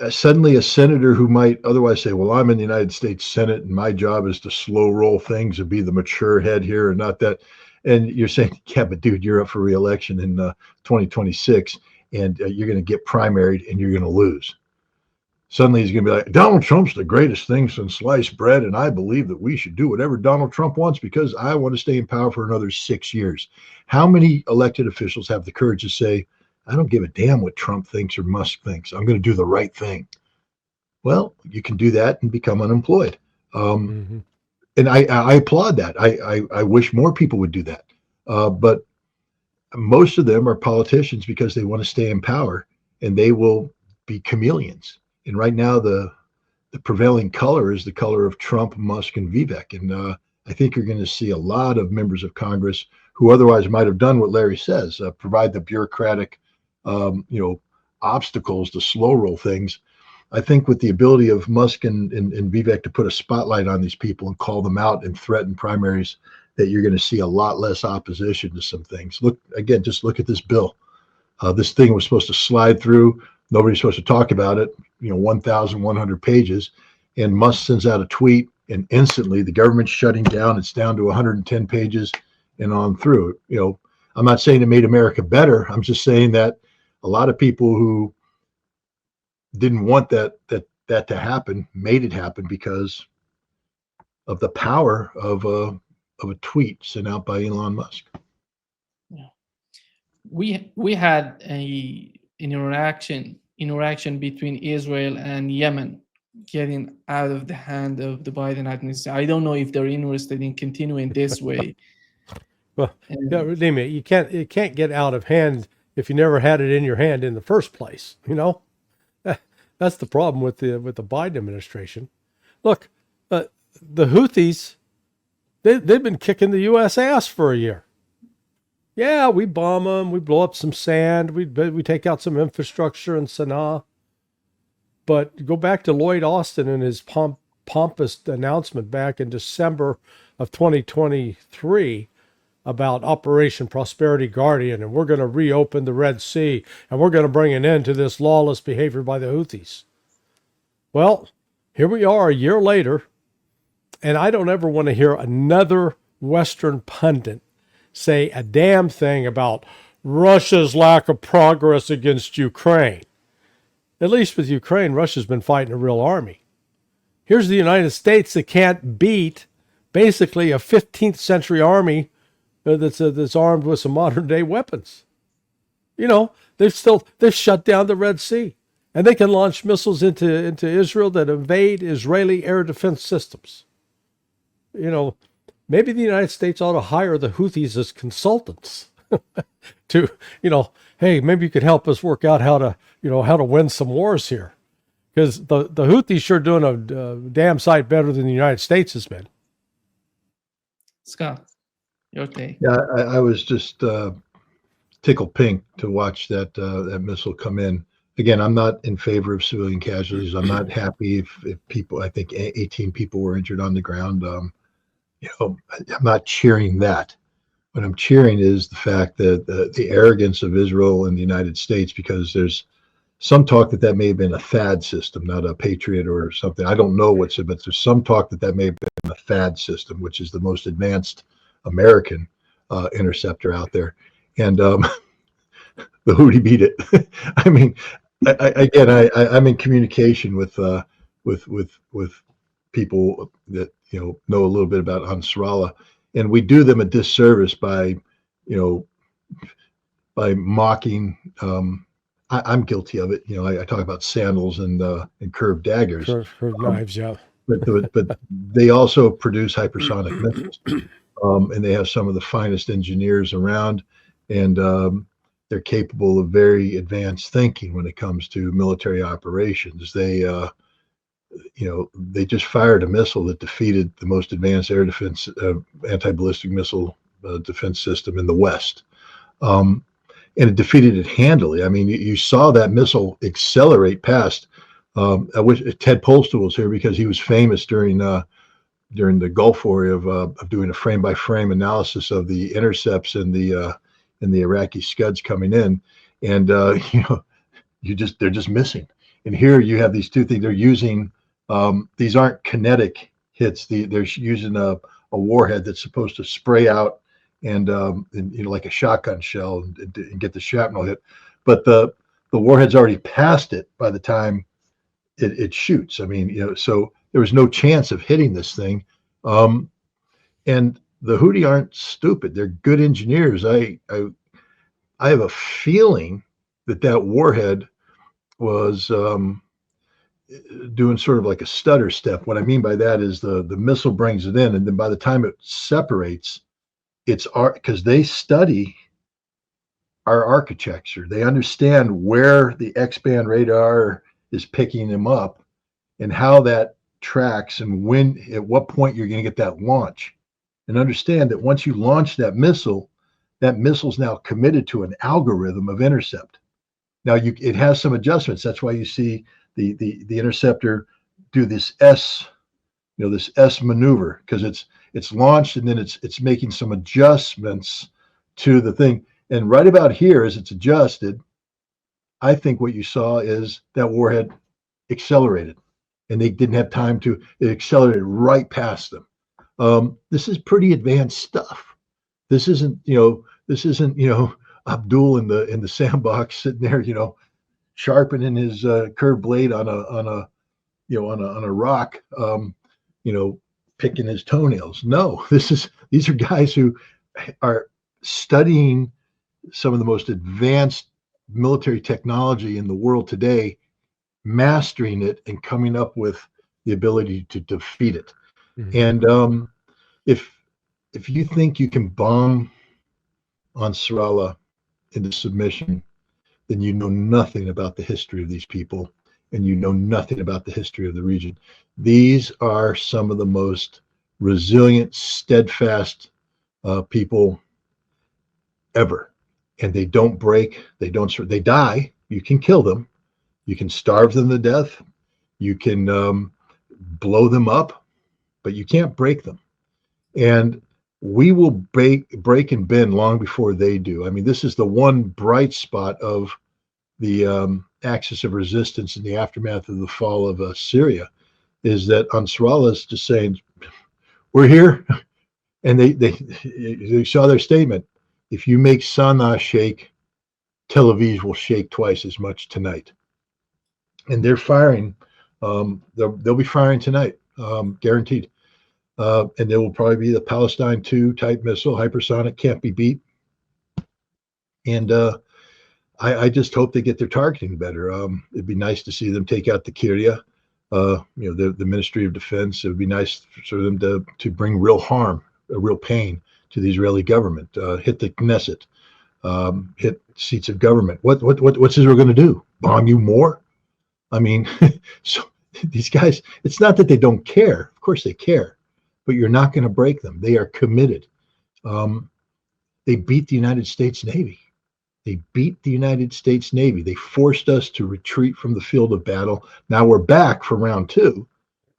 suddenly a senator who might otherwise say, well, I'm in the United States Senate and my job is to slow roll things and be the mature head here and not that. And you're saying, yeah, but dude, you're up for re-election in 2026 and you're going to get primaried and you're going to lose. Suddenly he's going to be like, Donald Trump's the greatest thing since sliced bread. And I believe that we should do whatever Donald Trump wants because I want to stay in power for another 6 years. How many elected officials have the courage to say, I don't give a damn what Trump thinks or Musk thinks. I'm going to do the right thing. Well, you can do that and become unemployed. And I applaud that. I wish more people would do that. But most of them are politicians because they want to stay in power and they will be chameleons. And right now, the prevailing color is the color of Trump, Musk, and Vivek. And I think you're going to see a lot of members of Congress who otherwise might have done what Larry says, provide the bureaucratic, obstacles to slow roll things. I think with the ability of Musk and Vivek to put a spotlight on these people and call them out and threaten primaries, that you're going to see a lot less opposition to some things. Just look at this bill. This thing was supposed to slide through. Nobody's supposed to talk about it. 1,100 pages, and Musk sends out a tweet, and instantly the government's shutting down. It's down to 110 pages and on through. I'm not saying it made America better. I'm just saying that a lot of people who didn't want that to happen made it happen because of the power of a tweet sent out by Elon Musk.
Yeah. We had an interaction between Israel and Yemen getting out of the hand of the Biden administration. I don't know if they're interested in continuing this way.
Well, it can't get out of hand if you never had it in your hand in the first place. That's the problem with the Biden administration. Look, the Houthis, they've been kicking the U.S. ass for a year. Yeah, we bomb them, we blow up some sand, we take out some infrastructure in Sana'a. But go back to Lloyd Austin and his pompous announcement back in December of 2023 about Operation Prosperity Guardian, and we're going to reopen the Red Sea, and we're going to bring an end to this lawless behavior by the Houthis. Well, here we are a year later, and I don't ever want to hear another Western pundit say a damn thing about Russia's lack of progress against Ukraine. at least with Ukraine, Russia's been fighting a real army. Here's the United States that can't beat basically a 15th century army that's armed with some modern day weapons. You know, they've shut down the Red Sea, and they can launch missiles into Israel that invade Israeli air defense systems. You know, maybe the United States ought to hire the Houthis as consultants to, hey, maybe you could help us work out how to win some wars here. Because the Houthis sure doing a damn sight better than the United States has been.
Scott, your take.
Yeah, I was just tickled pink to watch that missile come in. Again, I'm not in favor of civilian casualties. I'm not happy if people, I think 18 people were injured on the ground. I'm not cheering that. What I'm cheering is the fact that the arrogance of Israel and the United States, because there's some talk that may have been a THAAD system, not a Patriot or something. I don't know what's it, but there's some talk that may have been a THAAD system, which is the most advanced American interceptor out there. And the Houthi beat it. I mean, I'm in communication with people that know a little bit about Nasrallah, and we do them a disservice by mocking. I'm guilty of it. I talk about sandals and curved daggers,
curved knives, yeah.
But they also produce hypersonic missiles, and they have some of the finest engineers around, and they're capable of very advanced thinking when it comes to military operations. They just fired a missile that defeated the most advanced air defense anti-ballistic missile defense system in the West. And it defeated it handily. I mean, you saw that missile accelerate past. I wish Ted Polster was here, because he was famous during the Gulf War of doing a frame-by-frame analysis of the intercepts and the Iraqi Scuds coming in, and they're just missing. And here you have these two things. They're using these aren't kinetic hits. They're using a warhead that's supposed to spray out and like a shotgun shell and get the shrapnel hit, but the warhead's already past it by the time it shoots. I mean, so there was no chance of hitting this thing. And the Houthi aren't stupid; they're good engineers. I have a feeling that warhead was doing sort of like a stutter step. What I mean by that is the missile brings it in, and then by the time it separates, it's because they study our architecture. They understand where the X-band radar is picking them up and how that tracks and at what point you're going to get that launch. And understand that once you launch that missile's now committed to an algorithm of intercept. Now it has some adjustments. That's why you see the interceptor do this S maneuver, because it's launched and then it's making some adjustments to the thing. And right about here, as it's adjusted, I think what you saw is that warhead accelerated, and they didn't have time to. It accelerated right past them. This is pretty advanced stuff. This isn't Abdul in the sandbox sitting there, sharpening his curved blade on a rock, picking his toenails. No, these are guys who are studying some of the most advanced military technology in the world today, mastering it and coming up with the ability to defeat it. Mm-hmm. And if you think you can bomb Nasrallah into submission, then you know nothing about the history of these people, and you know nothing about the history of the region. These are some of the most resilient, steadfast people ever. And they don't break, they die. You can kill them. You can starve them to death. You can blow them up, but you can't break them. And we will break and bend long before they do. I mean, this is the one bright spot of the axis of resistance in the aftermath of the fall of Syria, is that Nasrallah is just saying, we're here. And they saw their statement. If you make Sana'a shake, Tel Aviv will shake twice as much tonight. and they're firing. They'll be firing tonight, guaranteed. And there will probably be the Palestine 2 type missile, hypersonic, can't be beat. And I just hope they get their targeting better. It'd be nice to see them take out the Kyria, the Ministry of Defense. It would be nice for them to bring real harm, real pain to the Israeli government. Hit the Knesset, hit seats of government. What's Israel going to do? Bomb you more? I mean, so these guys. It's not that they don't care. Of course they care, but you're not going to break them. They are committed. They beat the United States Navy. They beat the United States Navy. They forced us to retreat from the field of battle. Now we're back for round 2,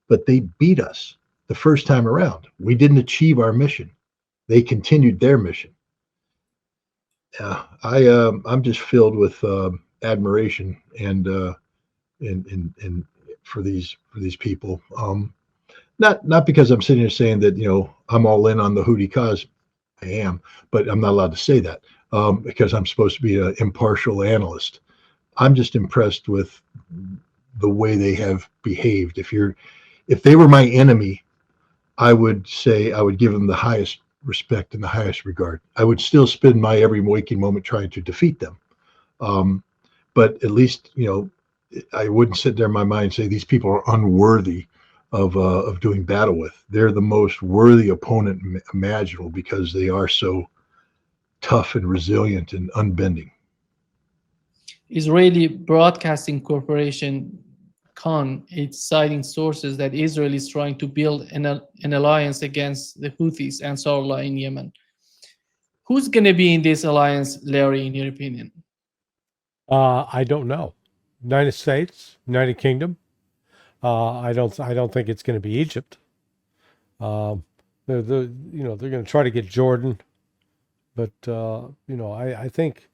but they beat us the first time around. We didn't achieve our mission. They continued their mission. I'm just filled with admiration and for these people. Not because I'm sitting here saying that I'm all in on the Houthi cause. I am, but I'm not allowed to say that. Because I'm supposed to be an impartial analyst. I'm just impressed with the way they have behaved. If they were my enemy, I would say I would give them the highest respect and the highest regard. I would still spend my every waking moment trying to defeat them. But at least, I wouldn't sit there in my mind and say these people are unworthy of doing battle with. They're the most worthy opponent imaginable because they are so tough and resilient and unbending.
Israeli Broadcasting Corporation Khan is citing sources that Israel is trying to build an alliance against the Houthis and Ansarullah in Yemen. Who's going to be in this alliance, Larry, in your opinion?
I don't know. United States, United Kingdom. I don't think it's going to be Egypt. They're going to try to get Jordan. But, I think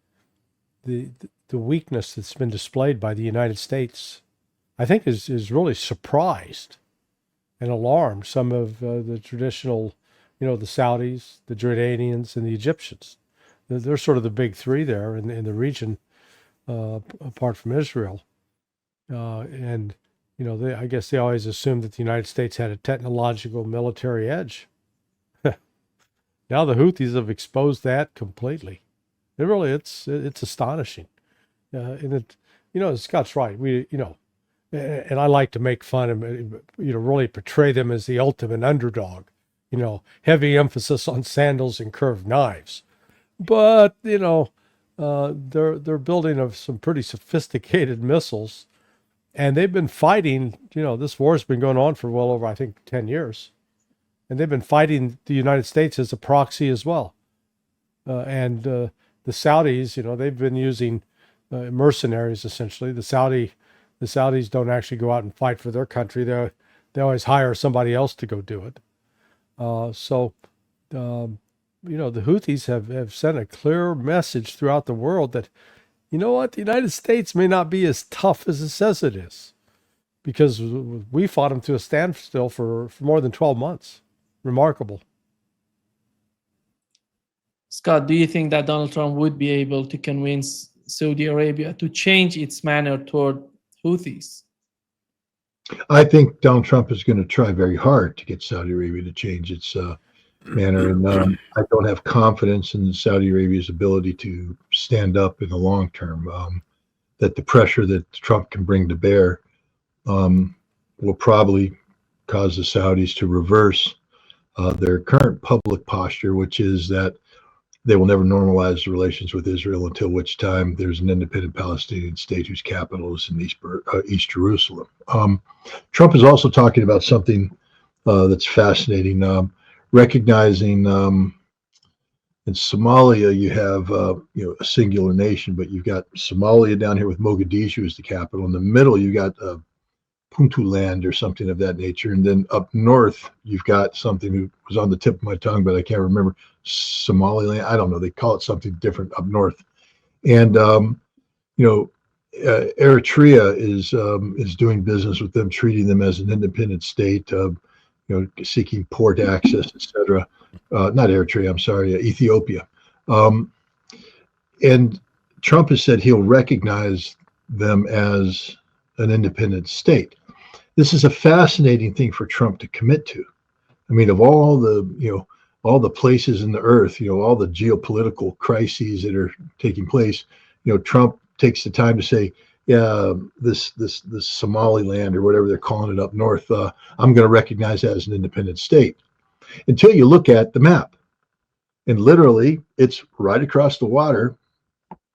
the weakness that's been displayed by the United States, I think is really surprised and alarmed some of the traditional, the Saudis, the Jordanians, and the Egyptians. They're sort of the big three there in the region, apart from Israel. I guess they always assumed that the United States had a technological military edge. Now the Houthis have exposed that completely. It's astonishing. And Scott's right. And I like to make fun and really portray them as the ultimate underdog. Heavy emphasis on sandals and curved knives. But they're building some pretty sophisticated missiles, and they've been fighting. This war's been going on for well over, I think, 10 years. And they've been fighting the United States as a proxy as well. And the Saudis, they've been using mercenaries, essentially. The Saudis don't actually go out and fight for their country. They always hire somebody else to go do it. The Houthis have sent a clear message throughout the world that, the United States may not be as tough as it says it is. Because we fought them to a standstill for more than 12 months. Remarkable.
Scott, do you think that Donald Trump would be able to convince Saudi Arabia to change its manner toward Houthis?
I think Donald Trump is going to try very hard to get Saudi Arabia to change its manner. And I don't have confidence in Saudi Arabia's ability to stand up in the long term, that the pressure that Trump can bring to bear will probably cause the Saudis to reverse their current public posture, which is that they will never normalize relations with Israel until which time there's an independent Palestinian state whose capital is in East Jerusalem. Trump is also talking about something that's fascinating, recognizing in Somalia you have a singular nation, but you've got Somalia down here with Mogadishu as the capital. In the middle, you got Puntland or something of that nature. And then up north, you've got something that was on the tip of my tongue, but I can't remember. Somaliland. I don't know. They call it something different up north. And, Eritrea is doing business with them, treating them as an independent state, seeking port access, etc. Not Eritrea, I'm sorry, Ethiopia. And Trump has said he'll recognize them as an independent state. This is a fascinating thing for Trump to commit to. I mean, of all the places in the earth, all the geopolitical crises that are taking place, Trump takes the time to say, yeah, this Somaliland or whatever they're calling it up north, I'm going to recognize that as an independent state. Until you look at the map, and literally, it's right across the water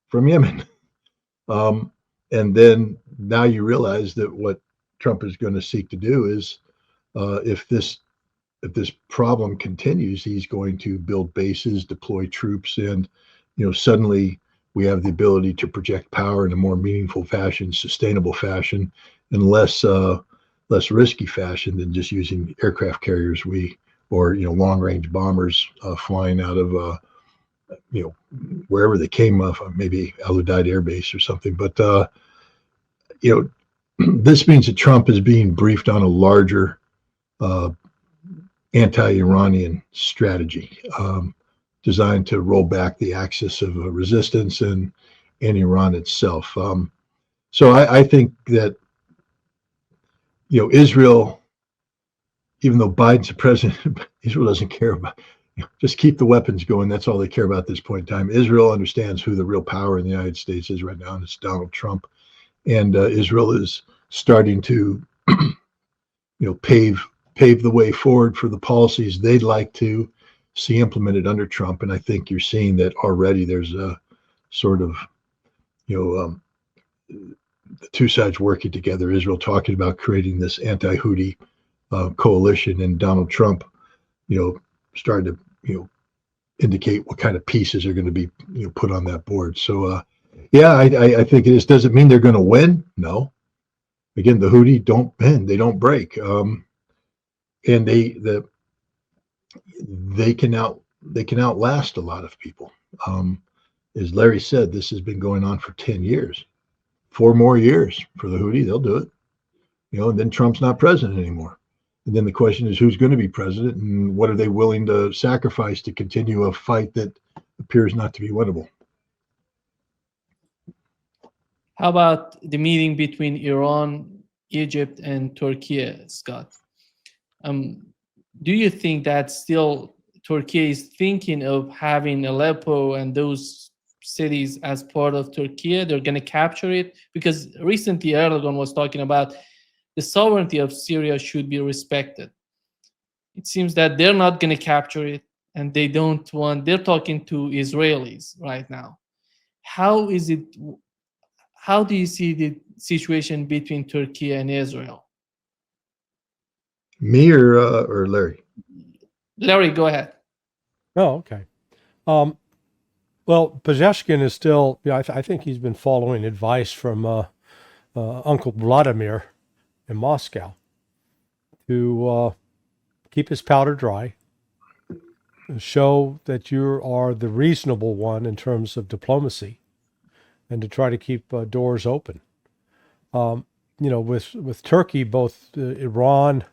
from Yemen. And then now you realize that what Trump is going to seek to do is, if this problem continues, he's going to build bases, deploy troops, and suddenly we have the ability to project power in a more meaningful fashion, sustainable fashion, and less risky fashion than just using aircraft carriers or long range bombers flying out of wherever they came from, maybe Al Udeid Air Base or something. But this means that Trump is being briefed on a larger anti-Iranian strategy designed to roll back the axis of resistance and Iran itself. So I think that Israel, even though Biden's the president, Israel doesn't care about. Just keep the weapons going. That's all they care about at this point in time. Israel understands who the real power in the United States is right now, and it's Donald Trump. And Israel is starting to, pave the way forward for the policies they'd like to see implemented under Trump. And I think you're seeing that already. There's a sort of, the two sides working together. Israel talking about creating this anti-Houthi coalition, and Donald Trump, starting to, indicate what kind of pieces are going to be, put on that board. So, I think it is. Does it mean they're going to win? No. Again, the Houthi don't bend, they don't break, and they can outlast a lot of people. As Larry said, this has been going on for 10 years, 4 more years for the Houthi. They'll do it, and then Trump's not president anymore. And then the question is, who's going to be president, and what are they willing to sacrifice to continue a fight that appears not to be winnable?
How about the meeting between Iran, Egypt, and Turkey, Scott? Do you think that still Turkey is thinking of having Aleppo and those cities as part of Turkey? They're going to capture it? Because recently Erdogan was talking about the sovereignty of Syria should be respected. It seems that they're not going to capture it, and they're talking to Israelis right now. How do you see the situation between Turkey and Israel?
Me or Larry?
Larry, go ahead.
Oh, okay. Well, Pezeshkian is still, I think he's been following advice from Uncle Vladimir in Moscow to keep his powder dry, show that you are the reasonable one in terms of diplomacy, and to try to keep doors open. With Turkey, both Iran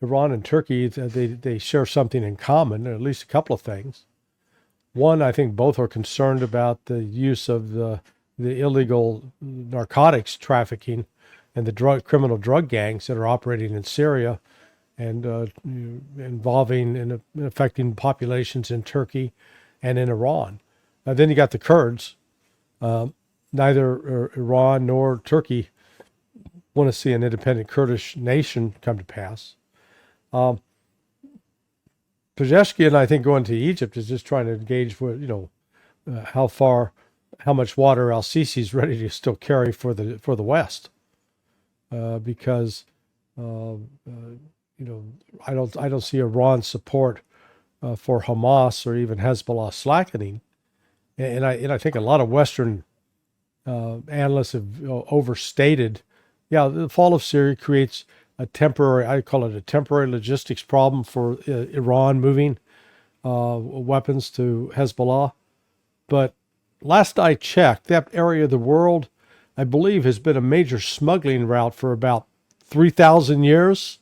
and Turkey, they share something in common, or at least a couple of things. One, I think both are concerned about the use of the illegal narcotics trafficking and the criminal drug gangs that are operating in Syria and involving and affecting populations in Turkey and in Iran. Then you got the Kurds. Neither Iran nor Turkey want to see an independent Kurdish nation come to pass. Pezeshkian, I think, going to Egypt is just trying to engage with, how much water al-Sisi is ready to still carry for the West, because I don't see Iran's support for Hamas or even Hezbollah slackening, and I think a lot of Western analysts have overstated. Yeah, the fall of Syria creates I call it a temporary logistics problem for Iran moving weapons to Hezbollah. But last I checked, that area of the world, I believe, has been a major smuggling route for about 3,000 years.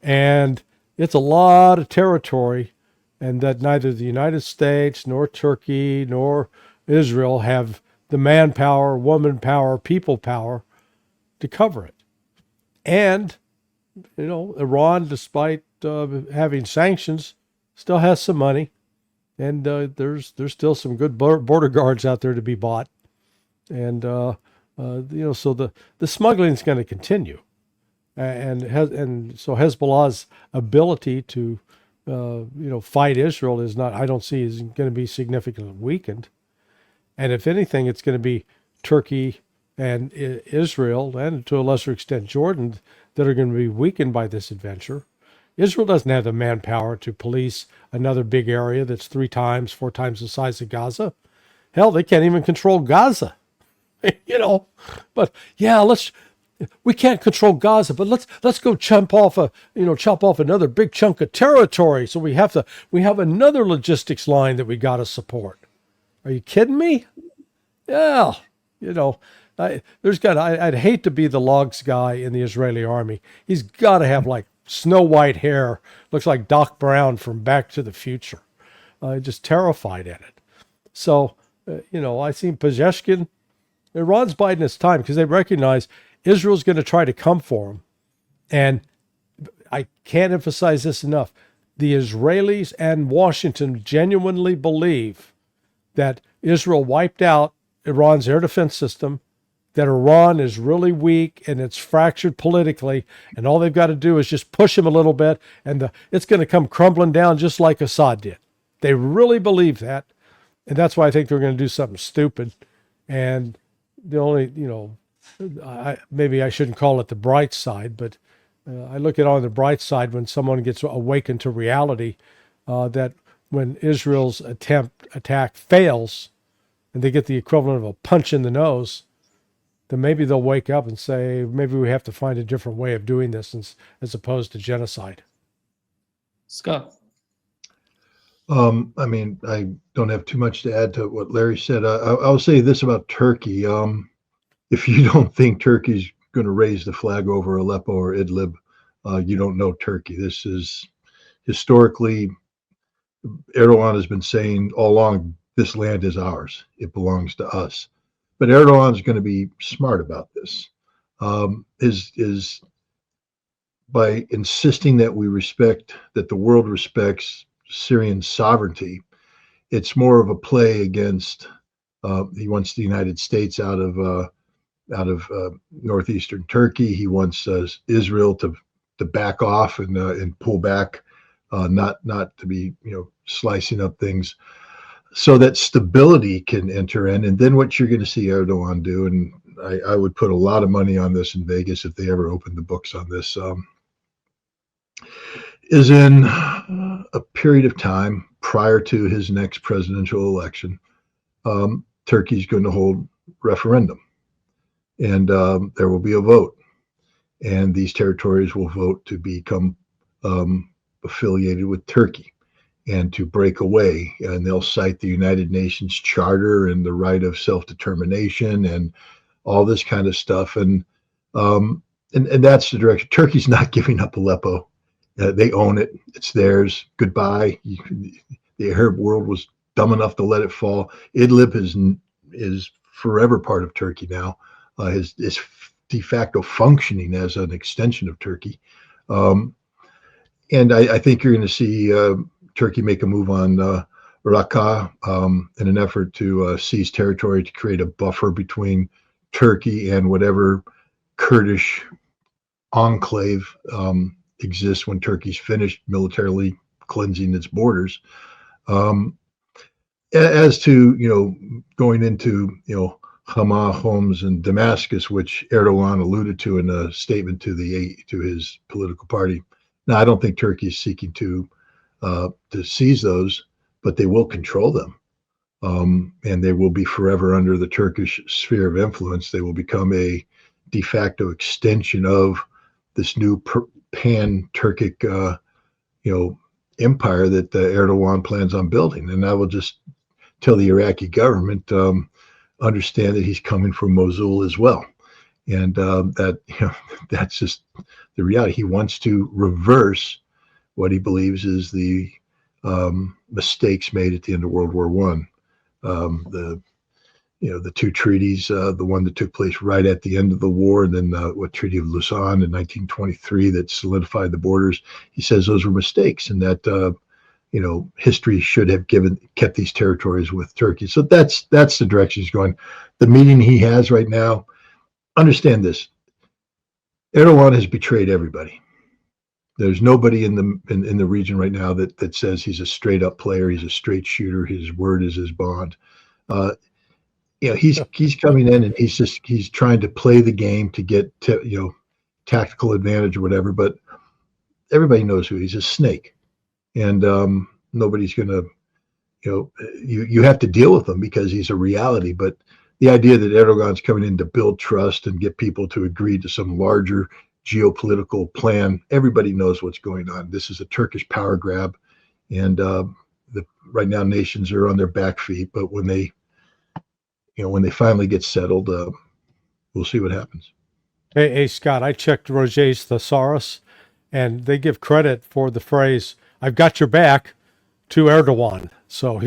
And it's a lot of territory, and that neither the United States nor Turkey nor Israel have the manpower, woman power, people power to cover it. And, you know, Iran, despite having sanctions, still has some money. And there's still some good border guards out there to be bought. And, you know, so the smuggling is going to continue. And so Hezbollah's ability to, you know, fight Israel is not, I don't see, is going to be significantly weakened. And if anything, it's going to be Turkey and Israel, and to a lesser extent Jordan, that are going to be weakened by this adventure. Israel doesn't have the manpower to police another big area that's 3 times, 4 times the size of Gaza. Hell, they can't even control Gaza. You know, but yeah, we can't control Gaza, but let's go chop off another big chunk of territory. So we have another logistics line that we got to support. Are you kidding me? Yeah, you know, I'd hate to be the logs guy in the Israeli army. He's got to have like snow white hair, looks like Doc Brown from Back to the Future. Just terrified at it. So, you know, I seen Pezeshkian. Iran's biding its time because they recognize Israel's going to try to come for them. And I can't emphasize this enough. The Israelis and Washington genuinely believe that Israel wiped out Iran's air defense system, that Iran is really weak and it's fractured politically, and all they've got to do is just push him a little bit, and it's going to come crumbling down just like Assad did. They really believe that, and that's why I think they're going to do something stupid. And the only, you know, maybe I shouldn't call it the bright side, but I look at it on the bright side when someone gets awakened to reality, that when Israel's attack fails and they get the equivalent of a punch in the nose, then maybe they'll wake up and say, maybe we have to find a different way of doing this as opposed to genocide.
Scott.
I mean, I don't have too much to add to what Larry said. I'll say this about Turkey. If you don't think Turkey's going to raise the flag over Aleppo or Idlib, you don't know Turkey. This is historically, Erdogan has been saying all along, this land is ours. It belongs to us. But Erdogan's going to be smart about this. Is by insisting that the world respects Syrian sovereignty, it's more of a play against. He wants the United States out of northeastern Turkey. He wants Israel to back off and pull back, not to be, you know, slicing up things, so that stability can enter in. And then what you're going to see Erdogan do, and I would put a lot of money on this in Vegas if they ever open the books on this, is in a period of time prior to his next presidential election, Turkey's going to hold referendum, and there will be a vote, and these territories will vote to become affiliated with Turkey and to break away, and they'll cite the United Nations Charter and the right of self-determination and all this kind of stuff, and that's the direction. Turkey's not giving up Aleppo. They own it. It's theirs. Goodbye. The Arab world was dumb enough to let it fall. Idlib is forever part of Turkey now. Is de facto functioning as an extension of Turkey. And I think you're going to see Turkey make a move on Raqqa in an effort to seize territory to create a buffer between Turkey and whatever Kurdish enclave exists when Turkey's finished militarily cleansing its borders. As to, you know, going into, you know, Hama, Homs, and Damascus, which Erdogan alluded to in a statement to his political party. Now, I don't think Turkey is seeking to seize those, but they will control them, and they will be forever under the Turkish sphere of influence. They will become a de facto extension of this new pan-Turkic, empire that Erdogan plans on building. And I will just tell the Iraqi government, understand that he's coming from Mosul as well, and that's just the reality. He wants to reverse what he believes is the mistakes made at the end of World War I. the two treaties, the one that took place right at the end of the war, and then what Treaty of Lausanne in 1923 that solidified the borders. He says those were mistakes, and that history should have kept these territories with Turkey. So that's the direction he's going. The meeting he has right now, understand this: Erdogan has betrayed everybody. There's nobody in the region right now that says he's a straight up player. He's a straight shooter. His word is his bond. He's coming in and he's trying to play the game to get tactical advantage or whatever. But everybody knows who he's a snake, and nobody's gonna you have to deal with him because he's a reality. But the idea that Erdogan's coming in to build trust and get people to agree to some larger geopolitical plan, everybody knows what's going on. This is a Turkish power grab, and right now nations are on their back feet. But when they finally get settled, we'll see what happens.
Hey, Scott, I checked Roger's Thesaurus, and they give credit for the phrase, "I've got your back," to Erdogan. So,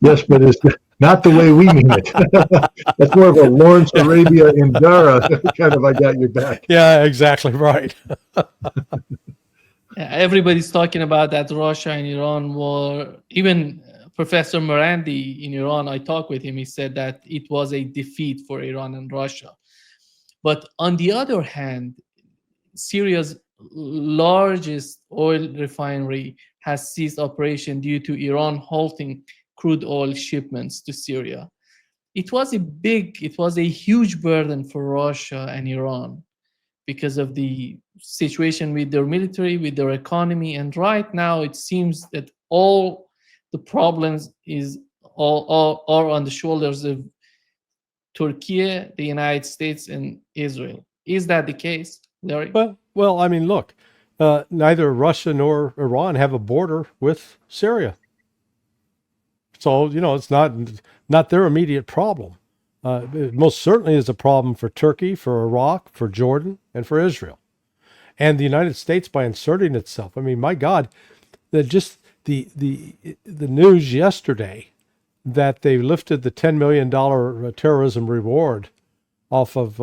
Yes, but it's not the way we mean it. That's more of a Lawrence Arabia and Dara kind of "I got your back."
Yeah, exactly right.
Yeah, everybody's talking about that Russia and Iran war. Even Professor Morandi in Iran, I talked with him, he said that it was a defeat for Iran and Russia. But on the other hand, Syria's largest oil refinery has ceased operation due to Iran halting crude oil shipments to Syria. It was a huge burden for Russia and Iran because of the situation with their military, with their economy. And right now it seems that all the problems are on the shoulders of Turkey, the United States, and Israel. Is that the case, Larry?
Well, I mean, look, neither Russia nor Iran have a border with Syria. So, it's not their immediate problem. It most certainly is a problem for Turkey, for Iraq, for Jordan, and for Israel. And the United States, by inserting itself, I mean, my God, just the news yesterday that they lifted the $10 million terrorism reward off of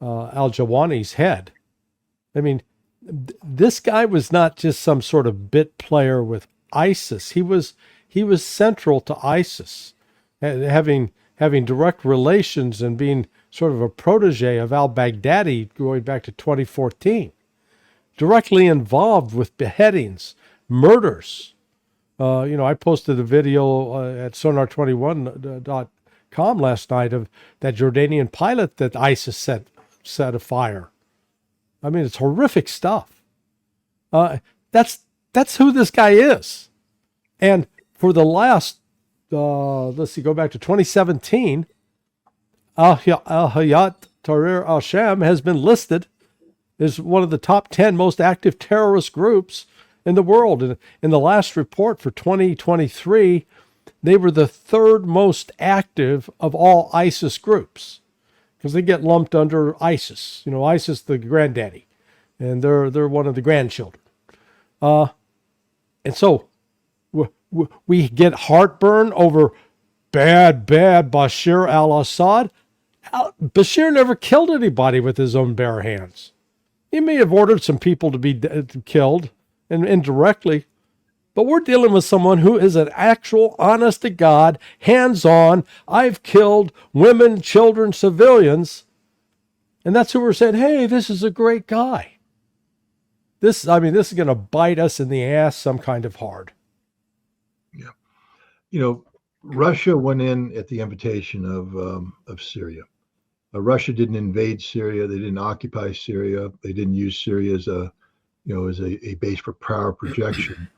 al-Jawani's head. I mean, this guy was not just some sort of bit player with ISIS. He was central to ISIS, having direct relations and being sort of a protege of al-Baghdadi going back to 2014, directly involved with beheadings, murders. I posted a video at sonar21.com last night of that Jordanian pilot that ISIS set afire. I mean, it's horrific stuff. That's who this guy is. And for the last, let's see, go back to 2017, Al-Hayat Tahrir al-Sham has been listed as one of the top 10 most active terrorist groups in the world. And in the last report for 2023, they were the third most active of all ISIS groups because they get lumped under ISIS. ISIS, the granddaddy, and they're one of the grandchildren. And so we get heartburn over bad Bashar al-Assad. Bashir never killed anybody with his own bare hands. He may have ordered some people to be killed, and indirectly, but we're dealing with someone who is an actual, honest to God, hands-on, I've killed women, children, civilians, and that's who we're saying, hey, this is a great guy. This is going to bite us in the ass some kind of hard.
Yeah. Russia went in at the invitation of Syria. Russia didn't invade Syria. They didn't occupy Syria. They didn't use Syria as a base for power projection.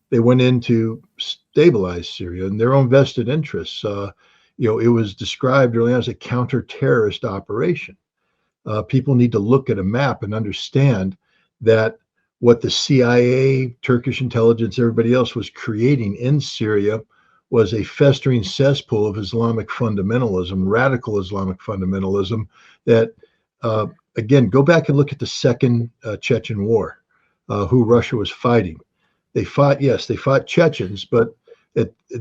They went in to stabilize Syria in their own vested interests. It was described early on as a counter-terrorist operation. People need to look at a map and understand that what the CIA, Turkish intelligence, everybody else was creating in Syria was a festering cesspool of Islamic fundamentalism, radical Islamic fundamentalism that, again, go back and look at the second Chechen war, who Russia was fighting. They fought Chechens, but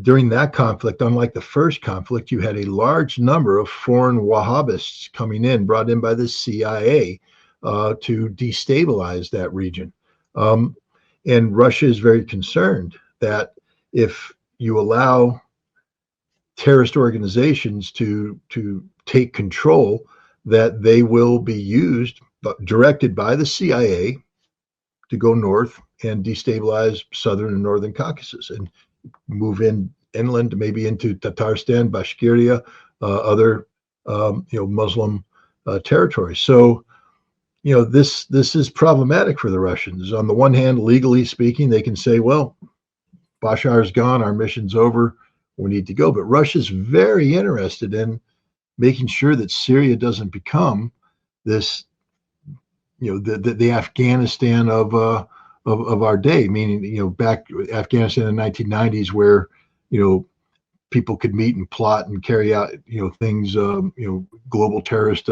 during that conflict, unlike the first conflict, you had a large number of foreign Wahhabists coming in, brought in by the CIA to destabilize that region. And Russia is very concerned that if you allow terrorist organizations to take control, that they will be used, directed by the CIA, to go north and destabilize southern and northern Caucasus and move inland, maybe into Tatarstan, Bashkiria, other Muslim territories. So this is problematic for the Russians. On the one hand, legally speaking, they can say, well, Bashar's gone, our mission's over, we need to go. But Russia's very interested in making sure that Syria doesn't become this, the Afghanistan of our day, meaning, back Afghanistan in the 1990s, where, people could meet and plot and carry out, things, global terrorist,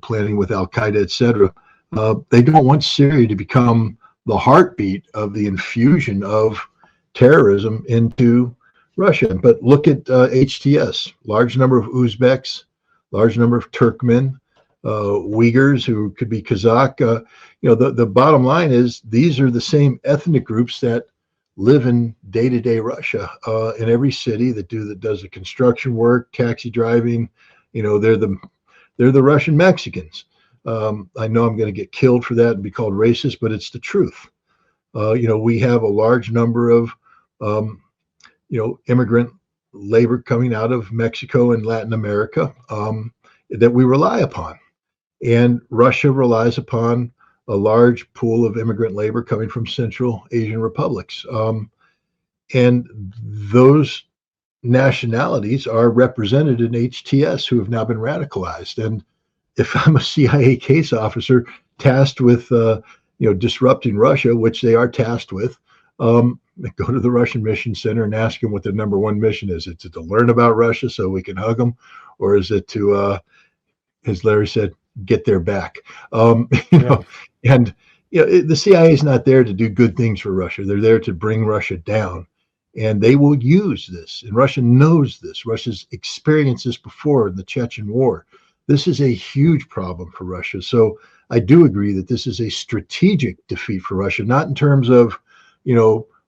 planning with Al-Qaeda, etc. They don't want Syria to become the heartbeat of the infusion of terrorism into Russia. But look at HTS, large number of Uzbeks, large number of Turkmen, Uyghurs, who could be Kazakh. The bottom line is these are the same ethnic groups that live in day-to-day Russia, in every city that does the construction work, taxi driving. They're the Russian Mexicans. I know I'm going to get killed for that and be called racist, but it's the truth. We have a large number of immigrant labor coming out of Mexico and Latin America that we rely upon. And Russia relies upon a large pool of immigrant labor coming from Central Asian republics. And those nationalities are represented in HTS, who have now been radicalized. And if I'm a CIA case officer tasked with disrupting Russia, which they are tasked with, go to the Russian Mission Center and ask them what their number one mission is. Is it to learn about Russia so we can hug them, or is it to, as Larry said, get their back? And the CIA is not there to do good things for Russia. They're there to bring Russia down, and they will use this. And Russia knows this. Russia's experienced this before in the Chechen War. This is a huge problem for Russia. So I do agree that this is a strategic defeat for Russia, not in terms of,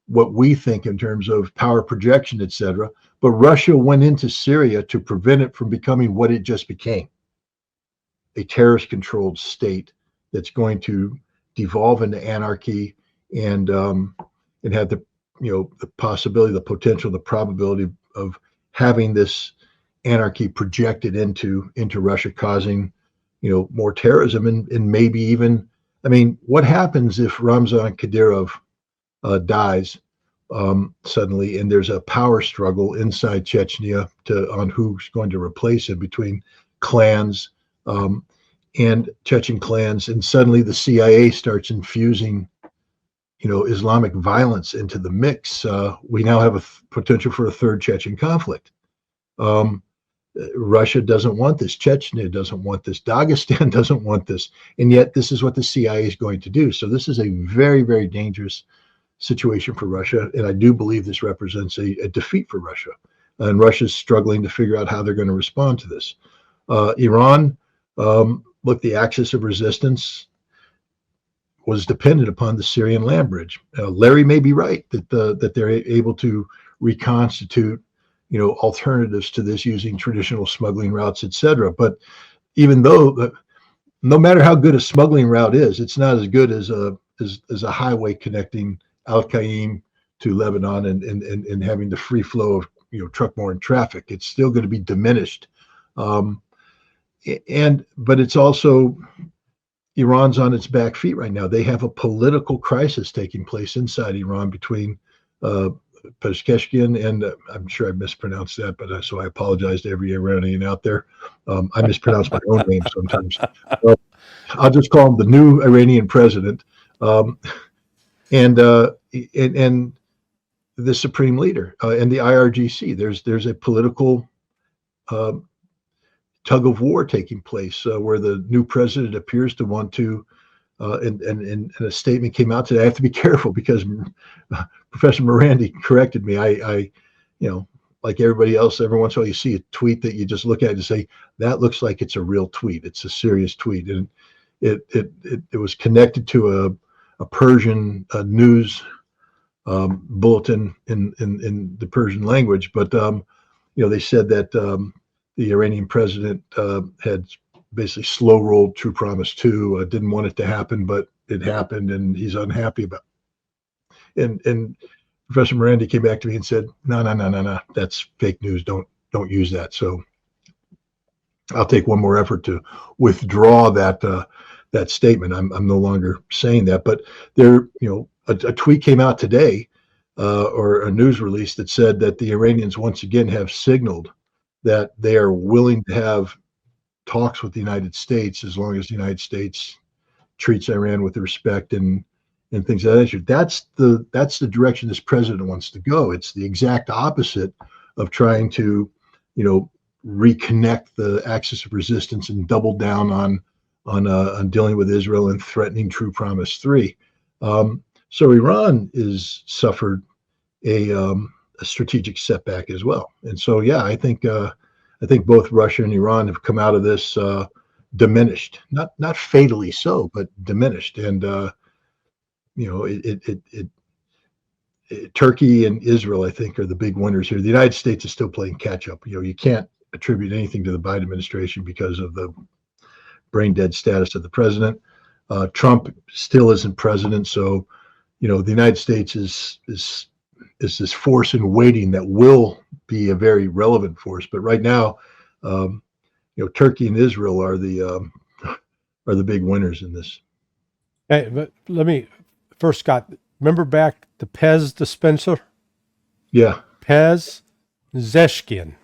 what we think in terms of power projection, etc. But Russia went into Syria to prevent it from becoming what it just became, a terrorist-controlled state that's going to devolve into anarchy and have the possibility, the potential, the probability of having this anarchy projected into Russia, causing more terrorism and maybe even, what happens if Ramzan Kadyrov dies suddenly, and there's a power struggle inside Chechnya on who's going to replace him between clans and Chechen clans, and suddenly the CIA starts infusing Islamic violence into the mix. We now have a potential for a third Chechen conflict. Russia doesn't want this. Chechnya doesn't want this. Dagestan doesn't want this. And yet this is what the CIA is going to do. So this is a very, very dangerous situation for Russia. And I do believe this represents a defeat for Russia. And Russia's struggling to figure out how they're going to respond to this. Iran, look, the axis of resistance was dependent upon the Syrian land bridge. Larry may be right that they're able to reconstitute alternatives to this using traditional smuggling routes, etc. But even though, no matter how good a smuggling route is, it's not as good as a highway connecting Al-Qaim to Lebanon and having the free flow of truck-borne traffic. It's still going to be diminished. But it's also, Iran's on its back feet right now. They have a political crisis taking place inside Iran between Pezeshkian and I'm sure I mispronounced that, but so I apologize to every Iranian out there. I mispronounce my own name sometimes. I'll just call him the new Iranian president, and the supreme leader and the IRGC. There's a political tug of war taking place where the new president appears to want to and a statement came out today. I have to be careful because Professor Morandi corrected me. Like everybody else, every once in a while you see a tweet that you just look at and say, that looks like it's a real tweet. It's a serious tweet. And it was connected to a Persian news bulletin in the Persian language. But, they said that the Iranian president had basically slow rolled True Promise 2, didn't want it to happen, but it happened, and he's unhappy about it. And Professor Morandi came back to me and said, no, that's fake news. Don't use that. So I'll take one more effort to withdraw that statement. I'm no longer saying that, but there, a tweet came out today, or a news release that said that the Iranians once again have signaled that they are willing to have talks with the United States as long as the United States treats Iran with respect and things of that nature. That's the direction this president wants to go. It's the exact opposite of trying to, reconnect the axis of resistance and double down on dealing with Israel and threatening True Promise 3. So Iran is suffered a strategic setback as well. And so, yeah, I think both Russia and Iran have come out of this diminished, not fatally so, but diminished. And Turkey and Israel, I think, are the big winners here. The United States is still playing catch up. You can't attribute anything to the Biden administration because of the brain dead status of the president. Trump still isn't president, so the United States is this force in waiting that will be a very relevant force. But right now, Turkey and Israel are the big winners in this.
Hey, but let me first, Scott, remember back the Pez dispenser?
Yeah.
Pez Zeshkin.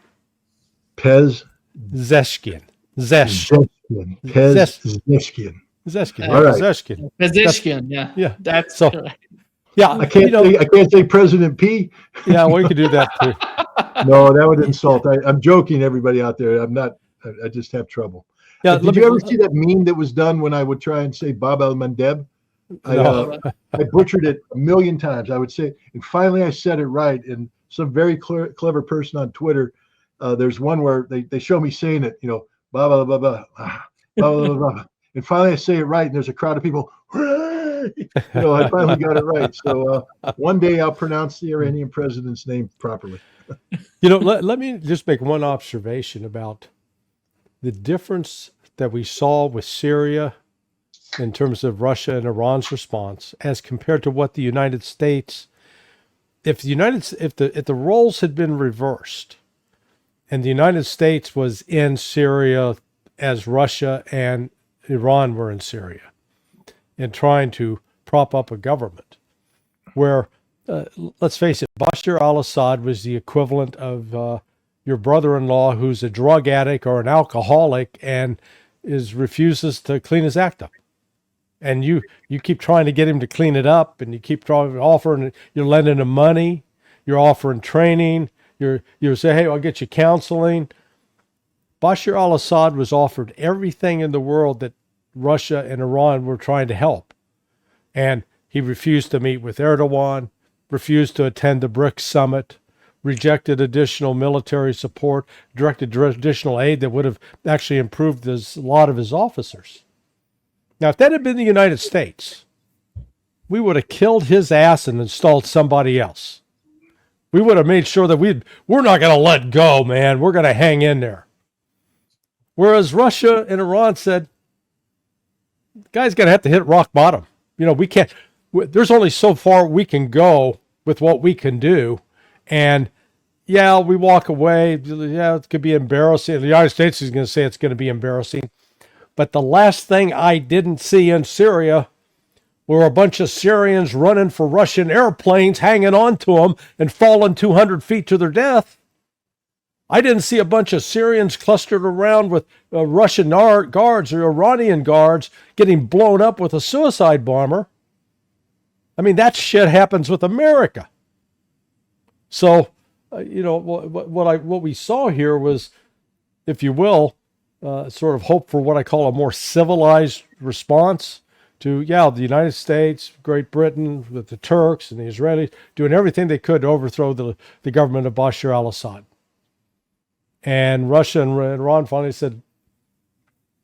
Pez
Zeshkin.
Zeshkin. Pez Zeshkin.
Zeshkin.
All right.
Zeshkin.
Position, yeah.
Yeah.
That's
So-
correct.
Yeah.
I can't say President P.
Yeah, well, you could do that too.
No, that would insult. I'm joking, everybody out there. I'm not. I just have trouble.
Yeah.
Did you ever see that meme that was done when I would try and say Bab el-Mandeb?
No.
I butchered it a million times. I would say, and finally I said it right. And some very clever person on Twitter, there's one where they show me saying it, blah, blah, blah, blah, blah, blah, blah. And finally I say it right, and there's a crowd of people, hooray! I finally got it right. So one day I'll pronounce the Iranian president's name properly.
Let me just make one observation about the difference that we saw with Syria in terms of Russia and Iran's response as compared to what the United States, if the roles had been reversed and the United States was in Syria as Russia and Iran were in Syria and trying to prop up a government where, let's face it, Bashar al-Assad was the equivalent of your brother-in-law who's a drug addict or an alcoholic and refuses to clean his act up. And you keep trying to get him to clean it up, and you keep offering, you're lending him money, you're offering training, you say, hey, I'll get you counseling. Bashar al-Assad was offered everything in the world that Russia and Iran were trying to help. And he refused to meet with Erdogan, refused to attend the BRICS summit, rejected additional military support, directed additional aid that would have actually improved a lot of his officers. Now, if that had been the United States, we would have killed his ass and installed somebody else. We would have made sure that we're not going to let go, man. We're going to hang in there. Whereas Russia and Iran said, the guy's going to have to hit rock bottom. We can't, there's only so far we can go with what we can do. And yeah, we walk away. Yeah, it could be embarrassing. The United States is going to say it's going to be embarrassing. But the last thing I didn't see in Syria were a bunch of Syrians running for Russian airplanes, hanging on to them and falling 200 feet to their death. I didn't see a bunch of Syrians clustered around with Russian guards or Iranian guards getting blown up with a suicide bomber. I mean, that shit happens with America. So, what we saw here was, if you will, sort of hope for what I call a more civilized response to the United States, Great Britain, with the Turks and the Israelis, doing everything they could to overthrow the government of Bashar al-Assad. And Russia and Iran finally said,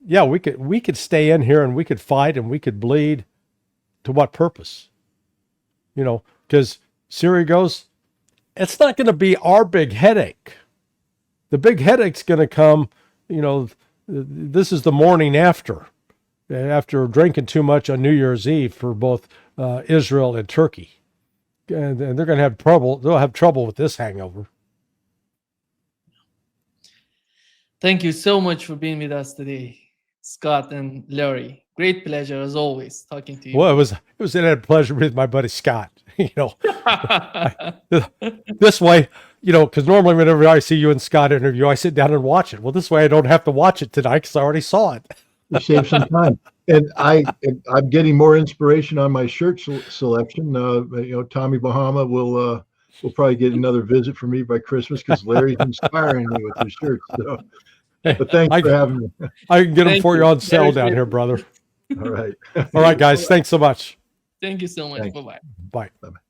yeah, we could stay in here and we could fight and we could bleed. To what purpose? Because Syria goes, it's not going to be our big headache. The big headache's going to come, this is the morning after drinking too much on New Year's Eve for both Israel and Turkey. And they're going to have trouble. They'll have trouble with this hangover.
Thank you so much for being with us today, Scott and Larry. Great pleasure as always talking to you.
Well, it was a pleasure with my buddy Scott. This way, because normally whenever I see you and Scott interview, I sit down and watch it. Well, this way I don't have to watch it tonight because I already saw it.
You save some time. And I'm getting more inspiration on my shirt selection. Tommy Bahama will probably get another visit from me by Christmas because Larry's inspiring me with his shirts. So, but thanks for having me.
I can get them for you on sale down here, brother.
All right.
All right, guys. Thanks so much.
Thank you so much.
Thanks.
Bye-bye.
Bye.
Bye-bye.